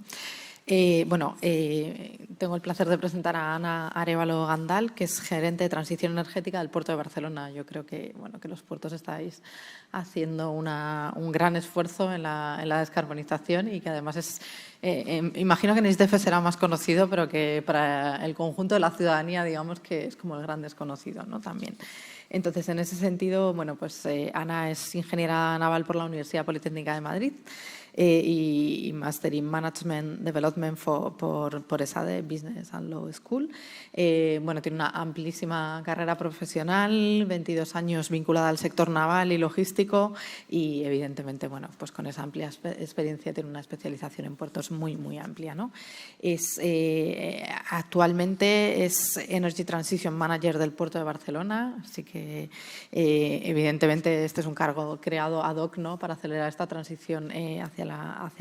Tengo el placer de presentar a Ana Arévalo Gandal, que es gerente de transición energética del Puerto de Barcelona. Yo creo que los puertos estáis haciendo un gran esfuerzo en la descarbonización y que además es, imagino que en ISDEFE será más conocido, pero que para el conjunto de la ciudadanía, digamos que es como el gran desconocido, ¿no? También. Entonces, en ese sentido, Ana es ingeniera naval por la Universidad Politécnica de Madrid y Master in Management Development por ESADE Business and Law School. Tiene una amplísima carrera profesional, 22 años vinculada al sector naval y logístico y, evidentemente, con esa amplia experiencia tiene una especialización en puertos muy amplia, ¿no? Actualmente es Energy Transition Manager del Puerto de Barcelona, así que, evidentemente, este es un cargo creado ad hoc, ¿no?, para acelerar esta transición hacia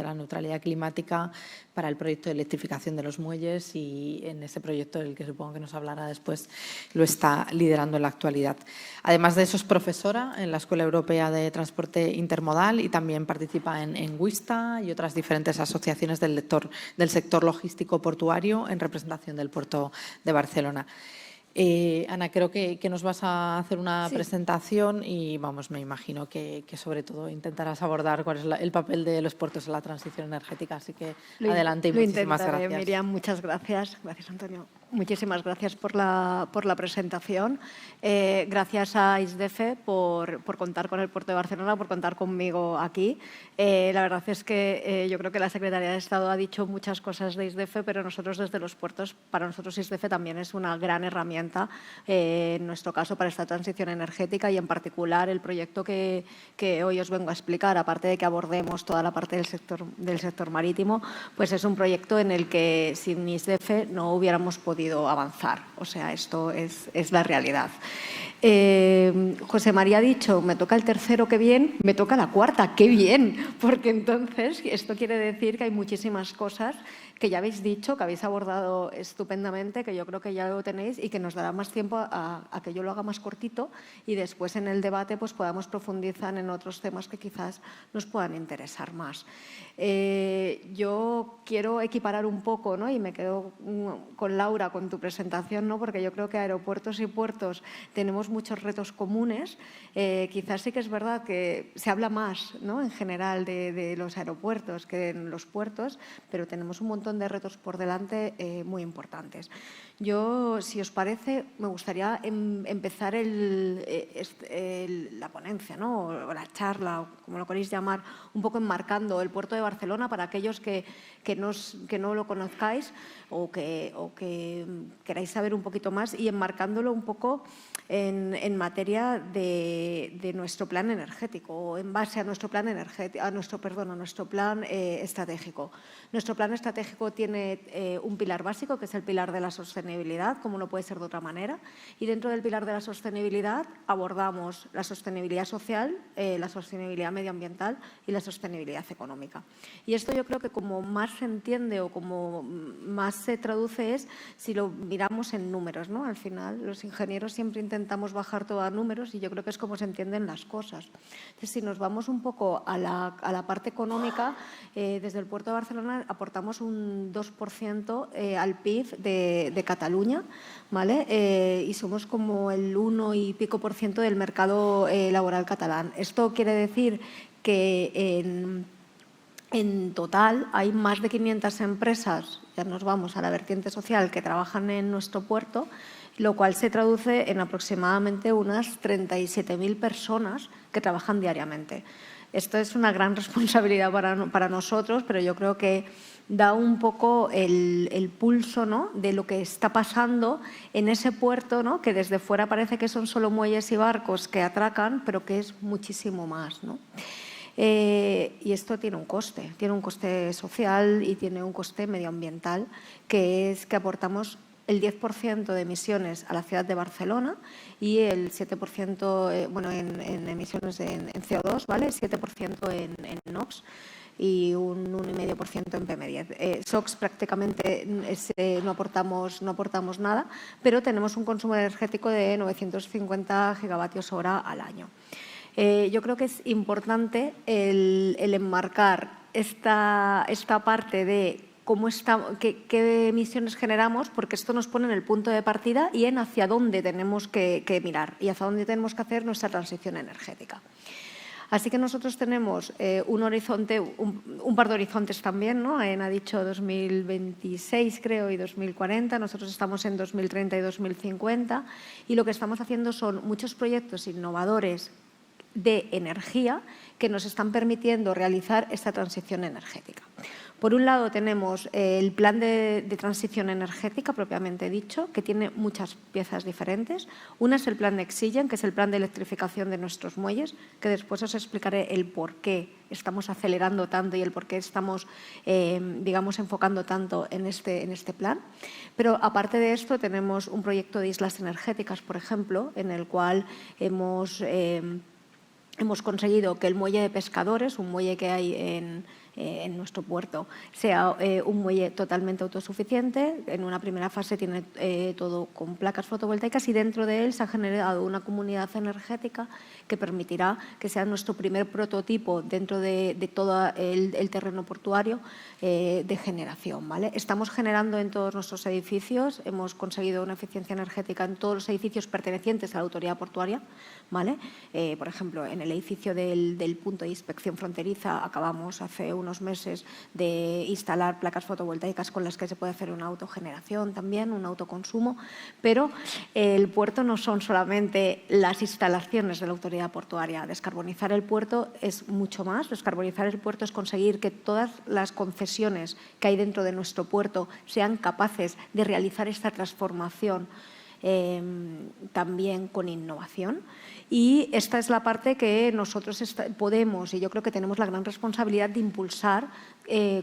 la neutralidad climática, para el proyecto de electrificación de los muelles y en ese proyecto del que supongo que nos hablará después lo está liderando en la actualidad. Además de eso es profesora en la Escuela Europea de Transporte Intermodal y también participa en WISTA y otras diferentes asociaciones del sector logístico portuario en representación del Puerto de Barcelona. Ana, creo que nos vas a hacer una presentación y me imagino que sobre todo intentarás abordar cuál es el papel de los puertos en la transición energética. Así que adelante y muchísimas gracias. Miriam, muchas gracias. Gracias, Antonio. Muchísimas gracias por la presentación. Gracias a ISDEFE por contar con el Puerto de Barcelona, por contar conmigo aquí. La verdad es que yo creo que la Secretaría de Estado ha dicho muchas cosas de ISDEFE, pero nosotros desde los puertos, para nosotros ISDEFE también es una gran herramienta, en nuestro caso, para esta transición energética y en particular el proyecto que hoy os vengo a explicar, aparte de que abordemos toda la parte del sector marítimo, pues es un proyecto en el que sin ISDEFE no hubiéramos podido avanzar. O sea, esto es la realidad. José María ha dicho, me toca el tercero, qué bien, me toca la cuarta, qué bien, porque entonces esto quiere decir que hay muchísimas cosas que ya habéis dicho, que habéis abordado estupendamente, que yo creo que ya lo tenéis y que nos dará más tiempo a que yo lo haga más cortito y después en el debate pues podamos profundizar en otros temas que quizás nos puedan interesar más. Yo quiero equiparar un poco, ¿no? Y me quedo con Laura, con tu presentación, ¿no? Porque yo creo que aeropuertos y puertos tenemos muchos retos comunes. Quizás sí que es verdad que se habla más, ¿no? En general de los aeropuertos que en los puertos, pero tenemos un montón de retos por delante muy importantes. Yo, si os parece, me gustaría empezar la ponencia, ¿no? O la charla, o como lo queréis llamar, un poco enmarcando el Puerto de Barcelona para aquellos que no lo conozcáis o que queráis saber un poquito más y enmarcándolo un poco en materia de nuestro plan energético o en base a nuestro plan energético, a nuestro plan estratégico. Nuestro plan estratégico tiene un pilar básico, que es el pilar de la sostenibilidad, como no puede ser de otra manera, y dentro del pilar de la sostenibilidad abordamos la sostenibilidad social, la sostenibilidad medioambiental y la sostenibilidad económica. Y esto yo creo que como más se entiende o como más se traduce es si lo miramos en números, ¿no? Al final los ingenieros siempre intentamos bajar todo a números y yo creo que es como se entienden las cosas. Entonces, si nos vamos un poco a la parte económica, desde el Puerto de Barcelona aportamos un 2% al PIB de Cataluña, ¿vale? Y somos como el 1 y pico % del mercado laboral catalán. Esto quiere decir que en total hay más de 500 empresas, ya nos vamos a la vertiente social, que trabajan en nuestro puerto, lo cual se traduce en aproximadamente unas 37.000 personas que trabajan diariamente. Esto es una gran responsabilidad para nosotros, pero yo creo que da un poco el pulso, ¿no? De lo que está pasando en ese puerto, ¿no? Que desde fuera parece que son solo muelles y barcos que atracan, pero que es muchísimo más, ¿no? Y esto tiene un coste social y tiene un coste medioambiental, que es que aportamos el 10% de emisiones a la ciudad de Barcelona y el 7% en emisiones en CO2, ¿vale? 7% en NOx y un 1,5% en PM10. SOx prácticamente no aportamos nada, pero tenemos un consumo energético de 950 gigavatios hora al año. Yo creo que es importante el enmarcar esta parte de qué emisiones generamos, porque esto nos pone en el punto de partida y en hacia dónde tenemos que mirar y hacia dónde tenemos que hacer nuestra transición energética. Así que nosotros tenemos un par de horizontes también, ¿no? AENA ha dicho 2026, creo, y 2040. Nosotros estamos en 2030 y 2050 y lo que estamos haciendo son muchos proyectos innovadores de energía que nos están permitiendo realizar esta transición energética. Por un lado tenemos el plan de transición energética propiamente dicho, que tiene muchas piezas diferentes. Una es el plan Nexigen, que es el plan de electrificación de nuestros muelles, que después os explicaré el por qué estamos acelerando tanto y el por qué estamos, enfocando tanto en este plan. Pero aparte de esto tenemos un proyecto de islas energéticas, por ejemplo, en el cual hemos conseguido que el muelle de pescadores, un muelle que hay en nuestro puerto, sea un muelle totalmente autosuficiente. En una primera fase tiene todo con placas fotovoltaicas y dentro de él se ha generado una comunidad energética que permitirá que sea nuestro primer prototipo dentro de todo el terreno portuario de generación, ¿vale? Estamos generando en todos nuestros edificios, hemos conseguido una eficiencia energética en todos los edificios pertenecientes a la autoridad portuaria, ¿vale? Por ejemplo, en el edificio del punto de inspección fronteriza acabamos hace unos unos meses de instalar placas fotovoltaicas con las que se puede hacer una autogeneración también, un autoconsumo, pero el puerto no son solamente las instalaciones de la autoridad portuaria. Descarbonizar el puerto es mucho más. Descarbonizar el puerto es conseguir que todas las concesiones que hay dentro de nuestro puerto sean capaces de realizar esta transformación también con innovación. Y esta es la parte que nosotros podemos, y yo creo que tenemos la gran responsabilidad de impulsar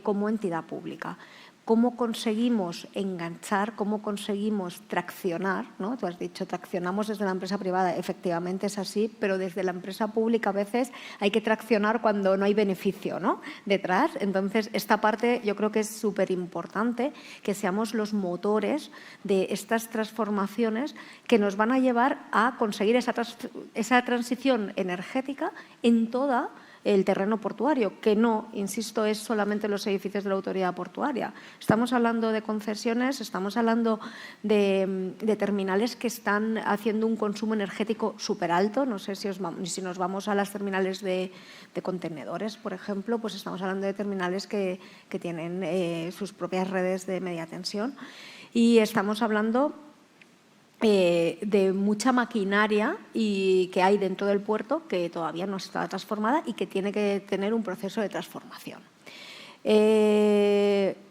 como entidad pública. ¿Cómo conseguimos enganchar, cómo conseguimos traccionar? ¿No? Tú has dicho, traccionamos desde la empresa privada. Efectivamente es así, pero desde la empresa pública a veces hay que traccionar cuando no hay beneficio, ¿no?, detrás. Entonces, esta parte yo creo que es súper importante, que seamos los motores de estas transformaciones que nos van a llevar a conseguir esa transición energética en toda el terreno portuario, que no, insisto, es solamente los edificios de la autoridad portuaria. Estamos hablando de concesiones, estamos hablando de terminales que están haciendo un consumo energético súper alto. No sé si nos vamos a las terminales de contenedores, por ejemplo, pues estamos hablando de terminales que tienen sus propias redes de media tensión. Y estamos hablando de mucha maquinaria y que hay dentro del puerto que todavía no está transformada y que tiene que tener un proceso de transformación.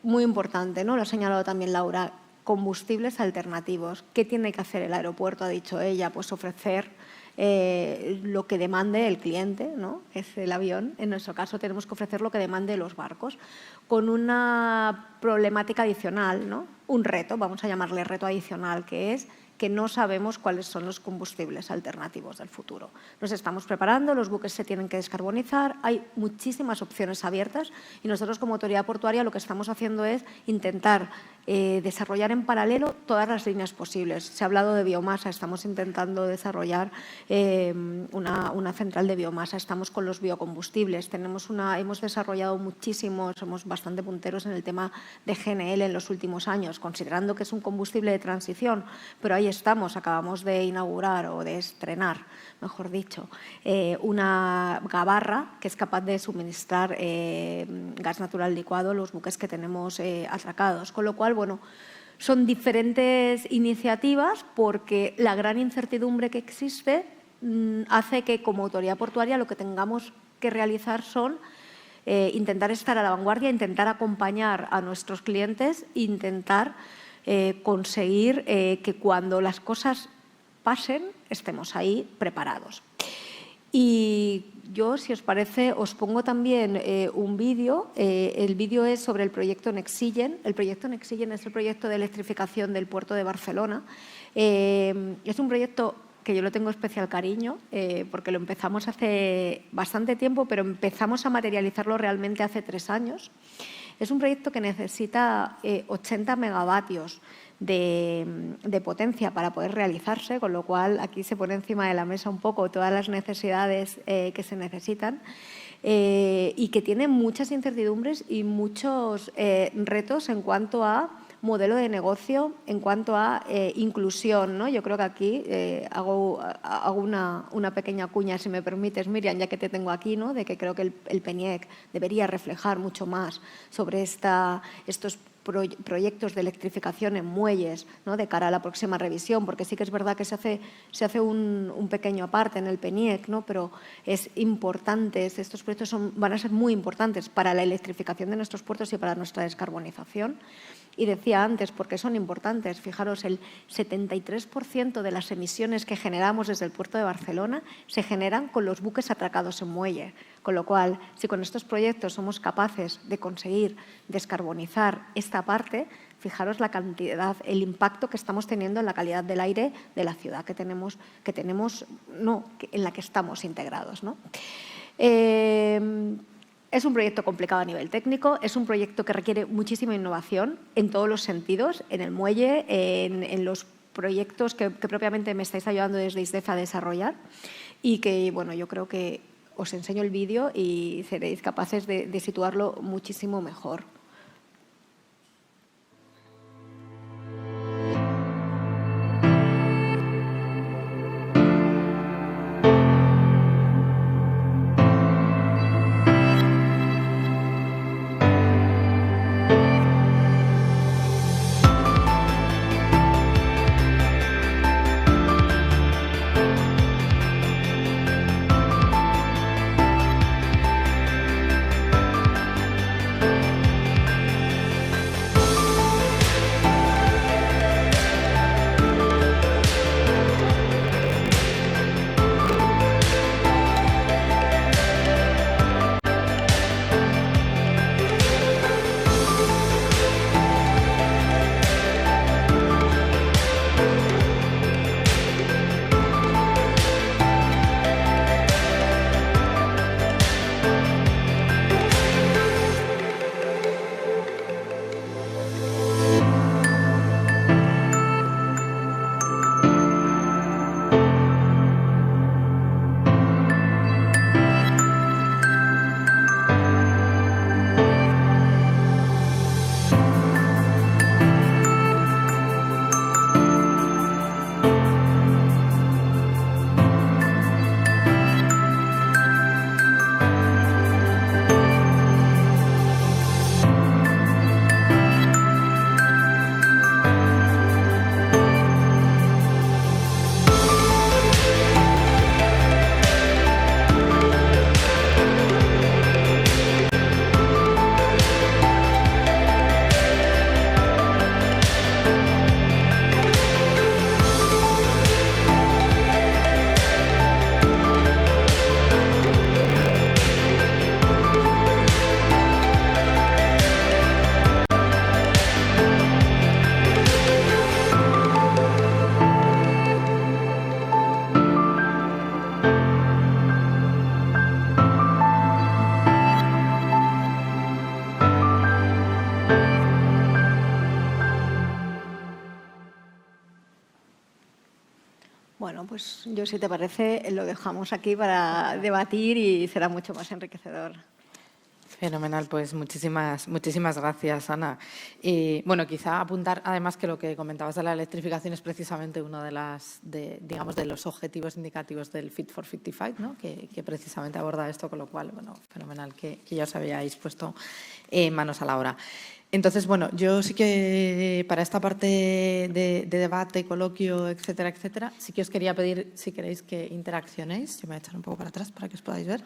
Muy importante, ¿no?, lo ha señalado también Laura, combustibles alternativos. ¿Qué tiene que hacer el aeropuerto? Ha dicho ella, pues ofrecer lo que demande el cliente, ¿no?, es el avión. En nuestro caso tenemos que ofrecer lo que demande los barcos, con una problemática adicional, ¿no?, un reto, vamos a llamarle reto adicional, que es que no sabemos cuáles son los combustibles alternativos del futuro. Nos estamos preparando, los buques se tienen que descarbonizar, hay muchísimas opciones abiertas y nosotros como autoridad portuaria lo que estamos haciendo es intentar desarrollar en paralelo todas las líneas posibles. Se ha hablado de biomasa, estamos intentando desarrollar una central de biomasa, estamos con los biocombustibles, hemos desarrollado muchísimo, somos bastante punteros en el tema de GNL en los últimos años, considerando que es un combustible de transición, pero ahí estamos, acabamos de inaugurar o de estrenar, mejor dicho, una gabarra que es capaz de suministrar gas natural licuado a los buques que tenemos atracados, con lo cual, bueno, son diferentes iniciativas porque la gran incertidumbre que existe hace que como autoridad portuaria lo que tengamos que realizar son intentar estar a la vanguardia, intentar acompañar a nuestros clientes, intentar conseguir que cuando las cosas pasen estemos ahí preparados. Y yo, si os parece, os pongo también un vídeo. El vídeo es sobre el proyecto Nexigen. El proyecto Nexigen es el proyecto de electrificación del puerto de Barcelona. Es un proyecto que yo lo tengo especial cariño, porque lo empezamos hace bastante tiempo, pero empezamos a materializarlo realmente hace 3 años. Es un proyecto que necesita 80 megavatios de potencia para poder realizarse, con lo cual aquí se pone encima de la mesa un poco todas las necesidades que se necesitan y que tiene muchas incertidumbres y muchos retos en cuanto a modelo de negocio, en cuanto a inclusión, ¿no? Yo creo que aquí hago una pequeña cuña, si me permites, Miriam, ya que te tengo aquí, ¿no?, de que creo que el PNIEC debería reflejar mucho más sobre estos proyectos de electrificación en muelles, ¿no?, de cara a la próxima revisión, porque sí que es verdad que se hace un pequeño aparte en el PNIEC, ¿no?, pero es importante, estos proyectos van a ser muy importantes para la electrificación de nuestros puertos y para nuestra descarbonización. Y decía antes, porque son importantes, fijaros, el 73% de las emisiones que generamos desde el puerto de Barcelona se generan con los buques atracados en muelle. Con lo cual, si con estos proyectos somos capaces de conseguir descarbonizar esta parte, fijaros la cantidad, el impacto que estamos teniendo en la calidad del aire de la ciudad en la que estamos integrados, ¿no? Es un proyecto complicado a nivel técnico, es un proyecto que requiere muchísima innovación en todos los sentidos, en el muelle, en los proyectos que propiamente me estáis ayudando desde ISDEF a desarrollar y que, bueno, yo creo que os enseño el vídeo y seréis capaces de situarlo muchísimo mejor. Bueno, pues yo, si te parece, lo dejamos aquí para debatir y será mucho más enriquecedor. Fenomenal, pues muchísimas gracias, Ana. Bueno, quizá apuntar además que lo que comentabas de la electrificación es precisamente uno de los objetivos indicativos del Fit for 55, ¿no? que precisamente aborda esto, con lo cual, bueno, fenomenal que ya os habíais puesto manos a la obra. Entonces, bueno, yo sí que para esta parte de debate, coloquio, etcétera, etcétera, sí que os quería pedir, si queréis, que interaccionéis. Yo me voy a echar un poco para atrás para que os podáis ver.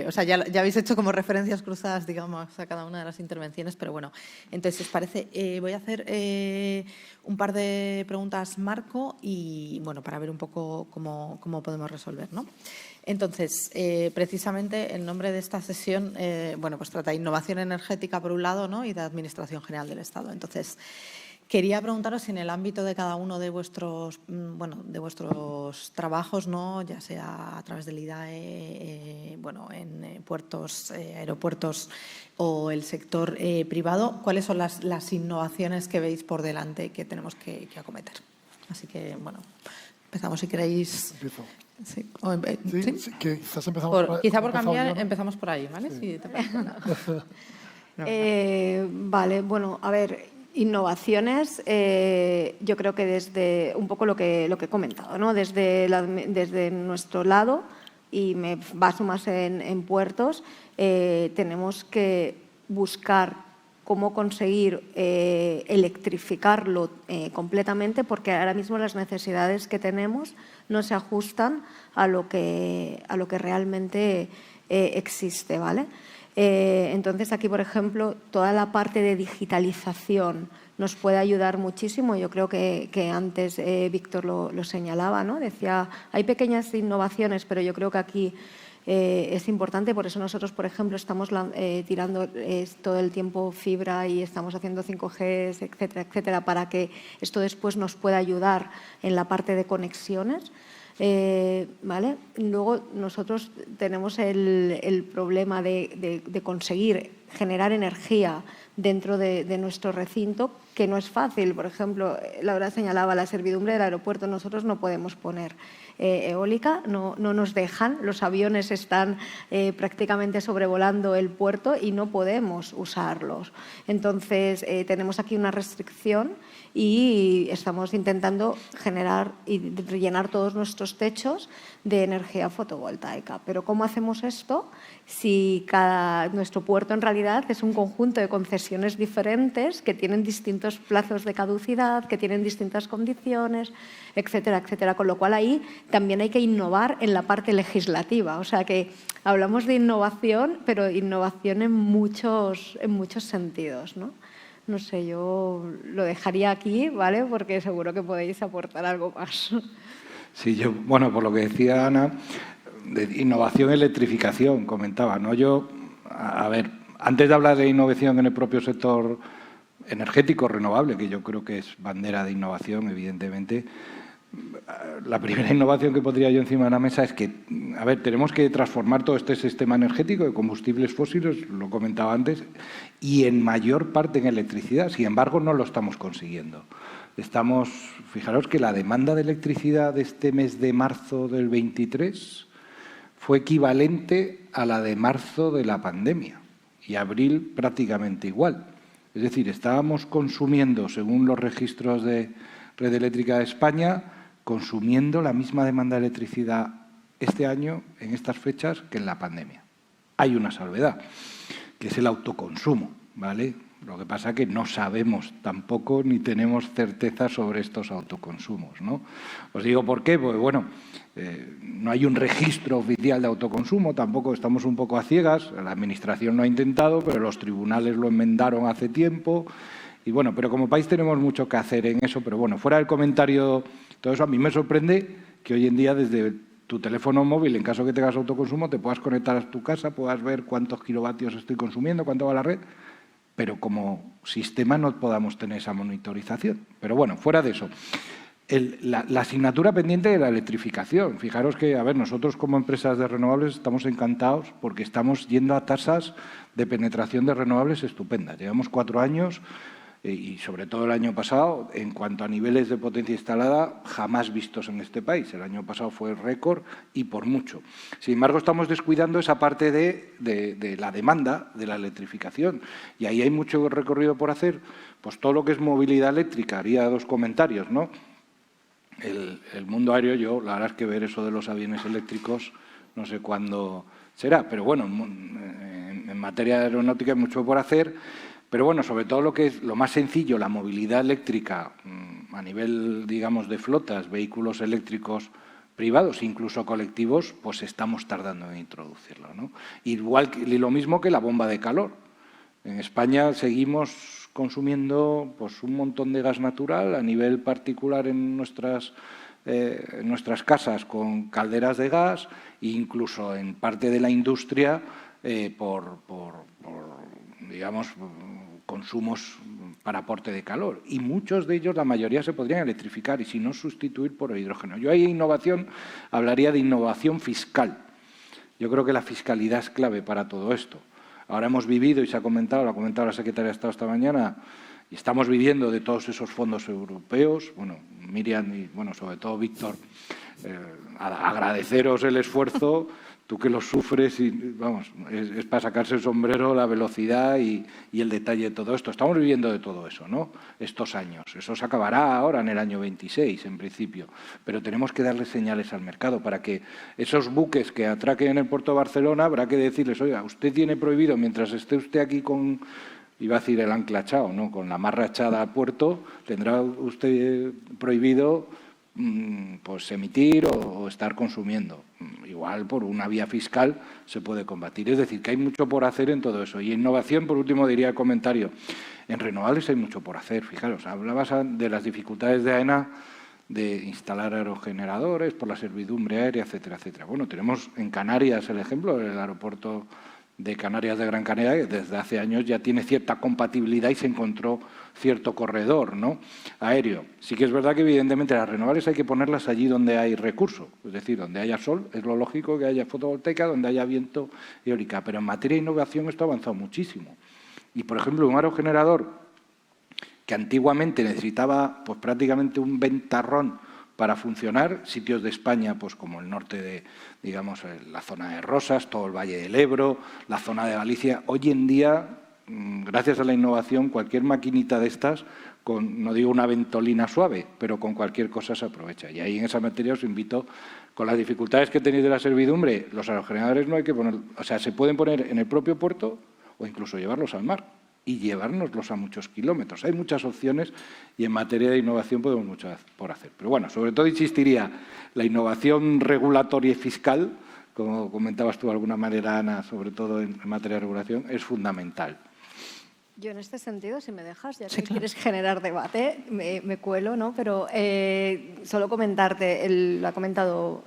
O sea, ya habéis hecho como referencias cruzadas, digamos, a cada una de las intervenciones, pero bueno. Entonces, si os parece, voy a hacer un par de preguntas marco y, bueno, para ver un poco cómo podemos resolver, ¿no? Entonces, precisamente el nombre de esta sesión, bueno, pues trata de innovación energética por un lado, ¿no? Y de Administración General del Estado. Entonces, quería preguntaros si en el ámbito de cada uno de vuestros, trabajos, ¿no? Ya sea a través del IDAE, en puertos, aeropuertos o el sector privado, ¿cuáles son las innovaciones que veis por delante que tenemos que acometer? Así que, bueno, empezamos si queréis. Empiezo. Sí. Sí, quizás empezamos quizá por cambiar, yo, ¿no? empezamos por ahí, ¿vale? Sí. Si te parece. Vale, bueno, a ver, innovaciones, yo creo que desde un poco lo que he comentado, ¿no? Desde nuestro lado, y me baso más en puertos, tenemos que buscar cómo conseguir electrificarlo completamente, porque ahora mismo las necesidades que tenemos no se ajustan a lo que realmente existe, ¿vale? Entonces, aquí, por ejemplo, toda la parte de digitalización nos puede ayudar muchísimo. Yo creo que antes Víctor lo señalaba, ¿no? Decía, hay pequeñas innovaciones, pero yo creo que aquí es importante. Por eso nosotros, por ejemplo, estamos tirando todo el tiempo fibra y estamos haciendo 5G, etcétera, etcétera, para que esto después nos pueda ayudar en la parte de conexiones. ¿Vale? Luego nosotros tenemos el problema de conseguir generar energía dentro de nuestro recinto, que no es fácil. Por ejemplo, Laura señalaba la servidumbre del aeropuerto. Nosotros no podemos poner eólica, no nos dejan. Los aviones están prácticamente sobrevolando el puerto y no podemos usarlos. Entonces, tenemos aquí una restricción y estamos intentando generar y rellenar todos nuestros techos de energía fotovoltaica. Pero ¿cómo hacemos esto si nuestro puerto en realidad es un conjunto de concesiones diferentes que tienen distintos plazos de caducidad, que tienen distintas condiciones, etcétera, etcétera? Con lo cual ahí también hay que innovar en la parte legislativa. O sea que hablamos de innovación, pero innovación en muchos sentidos, ¿no? No sé, yo lo dejaría aquí, ¿vale? Porque seguro que podéis aportar algo más. Sí, bueno, por lo que decía Ana, de innovación, electrificación, comentaba, ¿no? A ver, antes de hablar de innovación en el propio sector energético renovable, que yo creo que es bandera de innovación, evidentemente, la primera innovación que pondría yo encima de la mesa es que, a ver, tenemos que transformar todo este sistema energético de combustibles fósiles, lo comentaba antes, y en mayor parte en electricidad. Sin embargo, no lo estamos consiguiendo. Fijaros que la demanda de electricidad de este mes de marzo del 23 fue equivalente a la de marzo de la pandemia y abril prácticamente igual. Es decir, estábamos consumiendo, según los registros de Red Eléctrica de España, consumiendo la misma demanda de electricidad este año, en estas fechas, que en la pandemia. Hay una salvedad, que es el autoconsumo, ¿vale? Lo que pasa es que no sabemos tampoco ni tenemos certeza sobre estos autoconsumos, ¿no? Os digo por qué, pues bueno, no hay un registro oficial de autoconsumo, tampoco estamos un poco a ciegas, la Administración lo ha intentado, pero los tribunales lo enmendaron hace tiempo. Y bueno, pero como país tenemos mucho que hacer en eso, pero bueno, fuera del comentario, todo eso a mí me sorprende que hoy en día desde tu teléfono móvil, en caso que tengas autoconsumo, te puedas conectar a tu casa, puedas ver cuántos kilovatios estoy consumiendo, cuánto va la red, pero como sistema no podamos tener esa monitorización. Pero bueno, fuera de eso, la asignatura pendiente de la electrificación. Fijaros que, a ver, nosotros como empresas de renovables estamos encantados porque estamos yendo a tasas de penetración de renovables estupendas. Llevamos 4 años y sobre todo el año pasado, en cuanto a niveles de potencia instalada, jamás vistos en este país. El año pasado fue récord y por mucho. Sin embargo, estamos descuidando esa parte de la demanda de la electrificación y ahí hay mucho recorrido por hacer. Pues todo lo que es movilidad eléctrica, haría 2 comentarios, ¿no? El mundo aéreo, yo la verdad es que ver eso de los aviones eléctricos no sé cuándo será, pero bueno, en materia de aeronáutica hay mucho por hacer. Pero bueno, sobre todo lo que es lo más sencillo, la movilidad eléctrica a nivel, digamos, de flotas, vehículos eléctricos privados, incluso colectivos, pues estamos tardando en introducirlo, ¿no? Igual y lo mismo que la bomba de calor. En España seguimos consumiendo pues, un montón de gas natural a nivel particular en nuestras casas con calderas de gas e incluso en parte de la industria por digamos, consumos para aporte de calor. Y muchos de ellos, la mayoría, se podrían electrificar y si no sustituir por hidrógeno. Yo ahí innovación, hablaría de innovación fiscal. Yo creo que la fiscalidad es clave para todo esto. Ahora hemos vivido, y se ha comentado, lo ha comentado la Secretaria de Estado esta mañana, y estamos viviendo de todos esos fondos europeos. Bueno, Miriam y, bueno, sobre todo Víctor, agradeceros el esfuerzo. Tú que lo sufres, y vamos, es para sacarse el sombrero la velocidad y el detalle de todo esto. Estamos viviendo de todo eso, ¿no? Estos años. Eso se acabará ahora en el año 26, en principio. Pero tenemos que darle señales al mercado para que esos buques que atraquen en el puerto de Barcelona, habrá que decirles, oiga, usted tiene prohibido, mientras esté usted aquí con, iba a decir el ancla echado, ¿no? Con la marra echada al puerto, tendrá usted prohibido pues emitir o estar consumiendo. Igual por una vía fiscal se puede combatir. Es decir, que hay mucho por hacer en todo eso. Y innovación, por último, diría el comentario. En renovables hay mucho por hacer. Fijaros, hablabas de las dificultades de AENA de instalar aerogeneradores por la servidumbre aérea, etcétera, etcétera. Bueno, tenemos en Canarias el ejemplo del aeropuerto de Canarias de Gran Canaria, que desde hace años ya tiene cierta compatibilidad y se encontró cierto corredor, ¿no?, aéreo. Sí que es verdad que evidentemente las renovables hay que ponerlas allí donde hay recurso, es decir, donde haya sol, es lo lógico que haya fotovoltaica, donde haya viento eólica, pero en materia de innovación esto ha avanzado muchísimo. Y, por ejemplo, un aerogenerador que antiguamente necesitaba pues prácticamente un ventarrón para funcionar, sitios de España pues como el norte de, digamos, la zona de Rosas, todo el Valle del Ebro, la zona de Galicia. Hoy en día, gracias a la innovación, cualquier maquinita de estas, con, no digo una ventolina suave, pero con cualquier cosa se aprovecha. Y ahí en esa materia os invito, con las dificultades que tenéis de la servidumbre, los aerogeneradores no hay que poner, o sea, se pueden poner en el propio puerto o incluso llevarlos al mar y llevárnoslos a muchos kilómetros. Hay muchas opciones y en materia de innovación podemos mucho por hacer. Pero bueno, sobre todo insistiría, la innovación regulatoria y fiscal, como comentabas tú de alguna manera, Ana, sobre todo en materia de regulación, es fundamental. Yo en este sentido, si me dejas, ya que Sí, claro. quieres generar debate, me cuelo, ¿no? Pero solo comentarte, lo ha comentado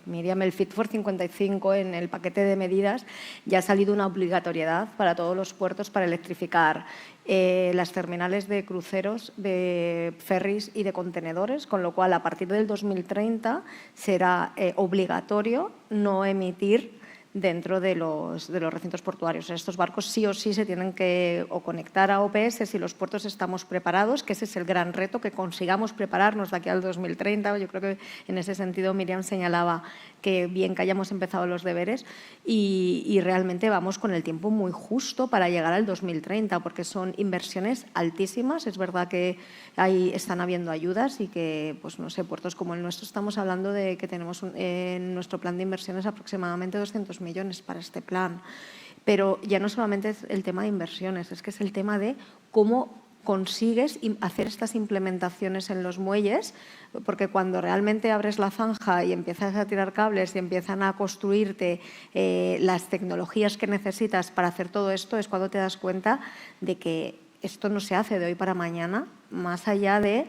Miriam, el Fit for 55 en el paquete de medidas ya ha salido una obligatoriedad para todos los puertos para electrificar las terminales de cruceros, de ferries y de contenedores, con lo cual a partir del 2030 será obligatorio no emitir dentro de los recintos portuarios. Estos barcos sí o sí se tienen que o conectar a OPS si los puertos estamos preparados, que ese es el gran reto, que consigamos prepararnos de aquí al 2030. Yo creo que en ese sentido Miriam señalaba que bien que hayamos empezado los deberes y realmente vamos con el tiempo muy justo para llegar al 2030, porque son inversiones altísimas. Es verdad que ahí están habiendo ayudas y que, pues no sé, puertos como el nuestro estamos hablando de que tenemos en nuestro plan de inversiones aproximadamente 200 millones para este plan. Pero ya no solamente es el tema de inversiones, es que es el tema de cómo consigues hacer estas implementaciones en los muelles, porque cuando realmente abres la zanja y empiezas a tirar cables y empiezan a construirte las tecnologías que necesitas para hacer todo esto, es cuando te das cuenta de que esto no se hace de hoy para mañana, más allá de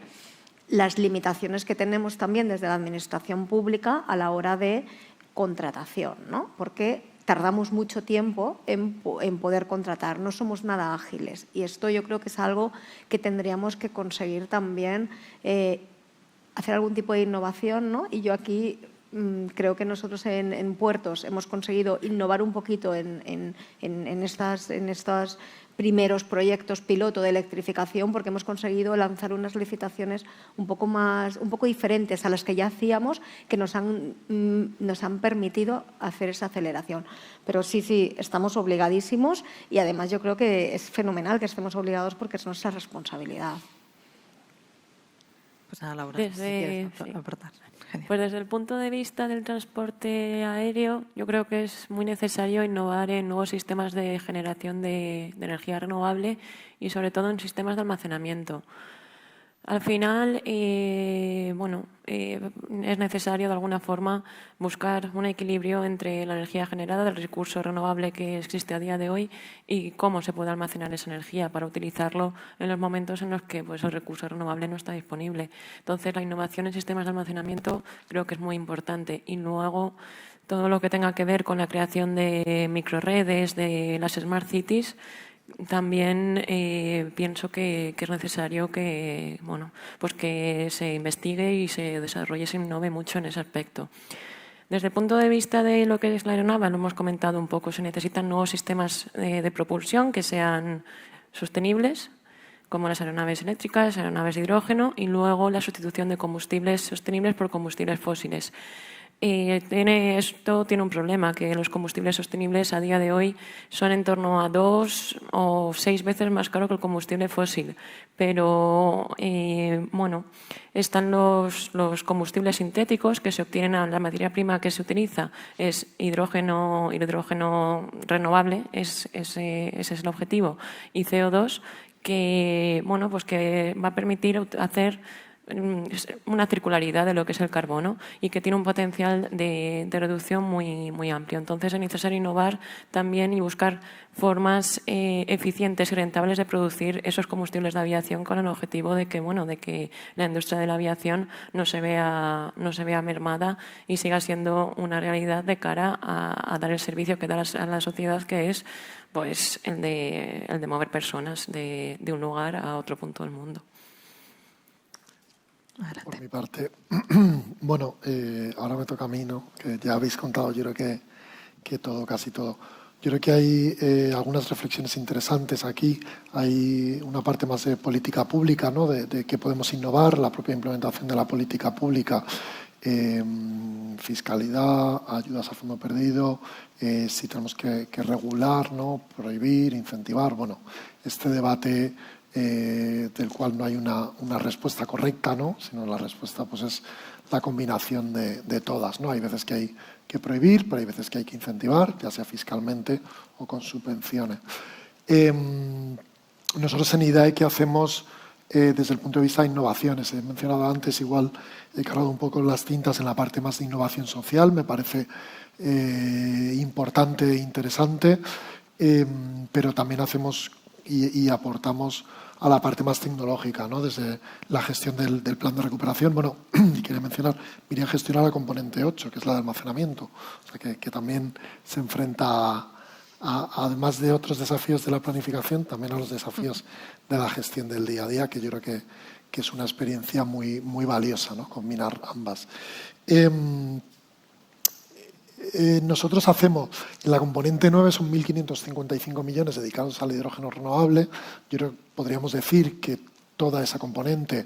las limitaciones que tenemos también desde la administración pública a la hora de contratación, ¿no? Porque tardamos mucho tiempo en poder contratar, no somos nada ágiles. Y esto yo creo que es algo que tendríamos que conseguir también, hacer algún tipo de innovación, ¿no? Y yo aquí creo que nosotros en puertos hemos conseguido innovar un poquito en estas primeros proyectos piloto de electrificación, porque hemos conseguido lanzar unas licitaciones un poco diferentes a las que ya hacíamos, que nos han permitido hacer esa aceleración. Pero sí, estamos obligadísimos y además yo creo que es fenomenal que estemos obligados porque es nuestra responsabilidad. Pues nada, Laura, si quieres aportar. Pues desde el punto de vista del transporte aéreo, yo creo que es muy necesario innovar en nuevos sistemas de generación de energía renovable y sobre todo en sistemas de almacenamiento. Al final, es necesario de alguna forma buscar un equilibrio entre la energía generada, el recurso renovable que existe a día de hoy y cómo se puede almacenar esa energía para utilizarlo en los momentos en los que pues, el recurso renovable no está disponible. Entonces, la innovación en sistemas de almacenamiento creo que es muy importante y luego todo lo que tenga que ver con la creación de microredes, de las Smart Cities. También pienso que es necesario que se investigue y se desarrolle, se innove mucho en ese aspecto. Desde el punto de vista de lo que es la aeronave, lo hemos comentado un poco, se necesitan nuevos sistemas de propulsión que sean sostenibles, como las aeronaves eléctricas, aeronaves de hidrógeno y luego la sustitución de combustibles sostenibles por combustibles fósiles. Esto tiene un problema, que los combustibles sostenibles a día de hoy son en torno a 2 o 6 veces más caro que el combustible fósil. Pero, están los combustibles sintéticos que se obtienen, la materia prima que se utiliza es hidrógeno renovable, ese es el objetivo, y CO2, que va a permitir hacer una circularidad de lo que es el carbono y que tiene un potencial de reducción muy amplio. Entonces es necesario innovar también y buscar formas eficientes y rentables de producir esos combustibles de aviación con el objetivo de que la industria de la aviación no se vea mermada y siga siendo una realidad de cara a dar el servicio que da a la sociedad, que es pues el de mover personas de un lugar a otro punto del mundo. Adelante. Por mi parte, ahora me toca a mí, ¿no? Que ya habéis contado, yo creo que todo, casi todo. Yo creo que hay algunas reflexiones interesantes aquí. Hay una parte más de política pública, ¿no? De qué podemos innovar, la propia implementación de la política pública, fiscalidad, ayudas a fondo perdido, si tenemos que regular, ¿no? Prohibir, incentivar. Bueno, este debate del cual no hay una respuesta correcta, ¿no? Sino la respuesta pues es la combinación de todas, ¿no? Hay veces que hay que prohibir, pero hay veces que hay que incentivar, ya sea fiscalmente o con subvenciones. Nosotros en IDAE, ¿qué hacemos desde el punto de vista de innovaciones? He mencionado antes, igual he cargado un poco las tintas en la parte más de innovación social, me parece importante e interesante, pero también hacemos y aportamos a la parte más tecnológica, ¿no? Desde la gestión del plan de recuperación. Bueno, quería mencionar, Miriam gestiona la componente 8, que es la de almacenamiento, o sea, que también se enfrenta además de otros desafíos de la planificación, también a los desafíos de la gestión del día a día, que yo creo que es una experiencia muy valiosa, ¿no? Combinar ambas. Nosotros hacemos, en la componente 9 son 1.555 millones dedicados al hidrógeno renovable. Yo creo que podríamos decir que toda esa componente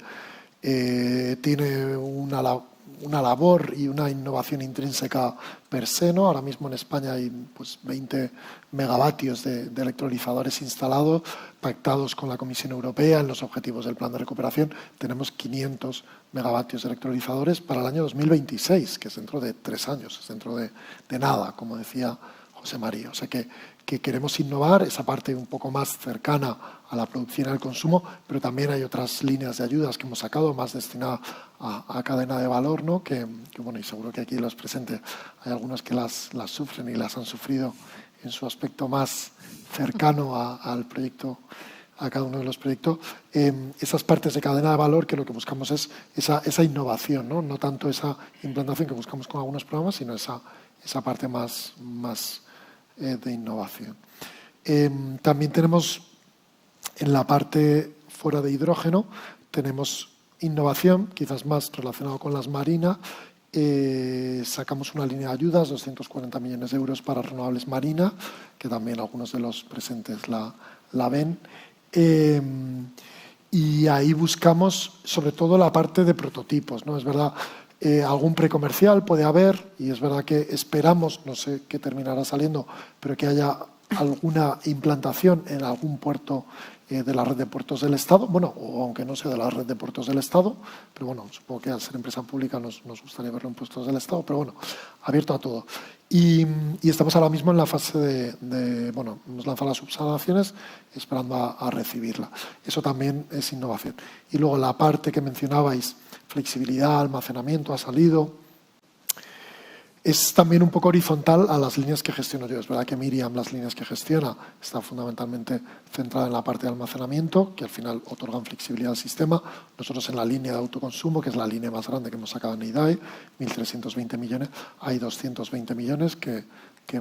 tiene una labor y una innovación intrínseca per se, ¿no? Ahora mismo en España hay pues 20 megavatios de electrolizadores instalados, pactados con la Comisión Europea en los objetivos del plan de recuperación. Tenemos 500 megavatios de electrolizadores para el año 2026, que es dentro de 3 años, es dentro de nada, como decía José María. O sea que queremos innovar esa parte un poco más cercana a la producción y al consumo, pero también hay otras líneas de ayudas que hemos sacado más destinadas a cadena de valor, ¿no? Que bueno, y seguro que aquí los presentes hay algunos que las sufren y las han sufrido en su aspecto más cercano al proyecto, a cada uno de los proyectos. Esas partes de cadena de valor que lo que buscamos es esa innovación, ¿no? No tanto esa implantación que buscamos con algunos programas, sino esa parte más de innovación. También tenemos en la parte fuera de hidrógeno, tenemos innovación, quizás más relacionado con las marinas, Sacamos una línea de ayudas, 240 millones de euros para renovables marina, que también algunos de los presentes la ven. Y ahí buscamos sobre todo la parte de prototipos, ¿no? Es verdad, algún precomercial puede haber y es verdad que esperamos, no sé qué terminará saliendo, pero que haya alguna implantación en algún puerto de la red de puertos del Estado, bueno, o aunque no sea de la red de puertos del Estado, pero bueno, supongo que al ser empresa pública nos gustaría verlo en puertos del Estado, pero bueno, abierto a todo. Y estamos ahora mismo en la fase bueno, hemos lanzado las subsanaciones esperando a recibirla. Eso también es innovación. Y luego la parte que mencionabais, flexibilidad, almacenamiento, ha salido. Es también un poco horizontal a las líneas que gestiono yo. Es verdad que Miriam, las líneas que gestiona, está fundamentalmente centrada en la parte de almacenamiento, que al final otorgan flexibilidad al sistema. Nosotros en la línea de autoconsumo, que es la línea más grande que hemos sacado en IDAE, 1.320 millones, hay 220 millones que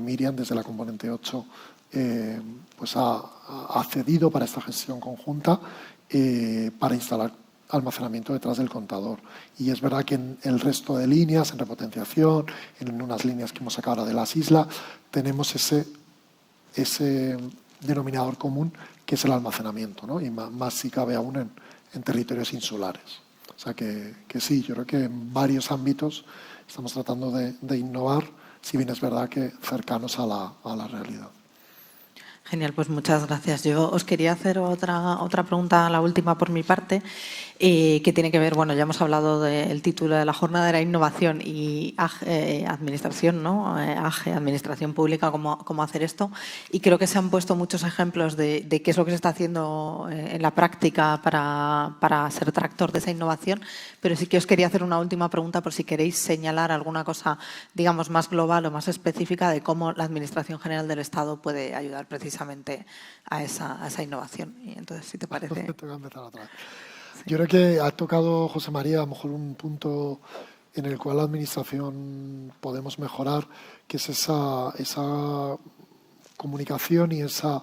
Miriam, desde la componente 8, pues ha cedido para esta gestión conjunta para instalar almacenamiento detrás del contador. Y es verdad que en el resto de líneas, en repotenciación, en unas líneas que hemos sacado ahora de las islas, tenemos ese denominador común que es el almacenamiento, ¿no? Y más si cabe aún en territorios insulares. O sea que sí, yo creo que en varios ámbitos estamos tratando de innovar, si bien es verdad que cercanos a la realidad. Genial, pues muchas gracias. Yo os quería hacer otra pregunta, la última por mi parte, que tiene que ver, bueno, ya hemos hablado del título de la jornada, era innovación y administración, ¿no? Administración pública, cómo hacer esto. Y creo que se han puesto muchos ejemplos de qué es lo que se está haciendo en la práctica para ser tractor de esa innovación. Pero sí que os quería hacer una última pregunta por si queréis señalar alguna cosa, digamos, más global o más específica de cómo la Administración General del Estado puede ayudar precisamente a esa innovación. Y entonces, si te parece. Te voy a empezar otra vez. Yo creo que ha tocado, José María, a lo mejor un punto en el cual la Administración podemos mejorar, que es esa comunicación y esa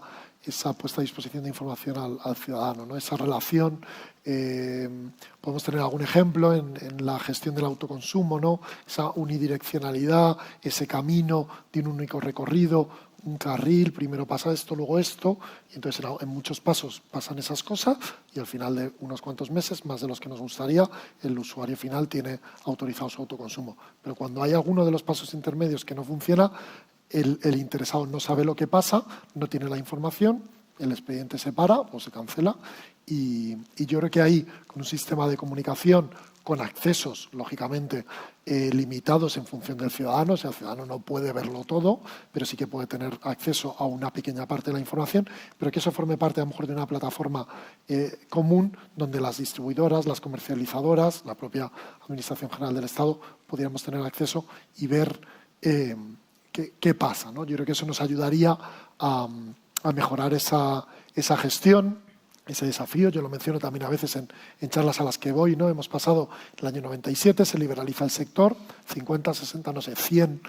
puesta a disposición de información al ciudadano, ¿no? Esa relación. Podemos tener algún ejemplo en la gestión del autoconsumo, ¿no? Esa unidireccionalidad, ese camino de un único recorrido, un carril, primero pasa esto, luego esto, y entonces en muchos pasos pasan esas cosas y al final de unos cuantos meses, más de los que nos gustaría, el usuario final tiene autorizado su autoconsumo. Pero cuando hay alguno de los pasos intermedios que no funciona, el interesado no sabe lo que pasa, no tiene la información, el expediente se para o se cancela y yo creo que ahí, con un sistema de comunicación, con accesos, lógicamente, limitados en función del ciudadano, o sea, el ciudadano no puede verlo todo, pero sí que puede tener acceso a una pequeña parte de la información, pero que eso forme parte a lo mejor de una plataforma común donde las distribuidoras, las comercializadoras, la propia Administración General del Estado, pudiéramos tener acceso y ver qué pasa, ¿no? Yo creo que eso nos ayudaría a mejorar esa gestión, ese desafío. Yo lo menciono también a veces en charlas a las que voy, ¿no? Hemos pasado el año 97, se liberaliza el sector, 50, 60, no sé, 100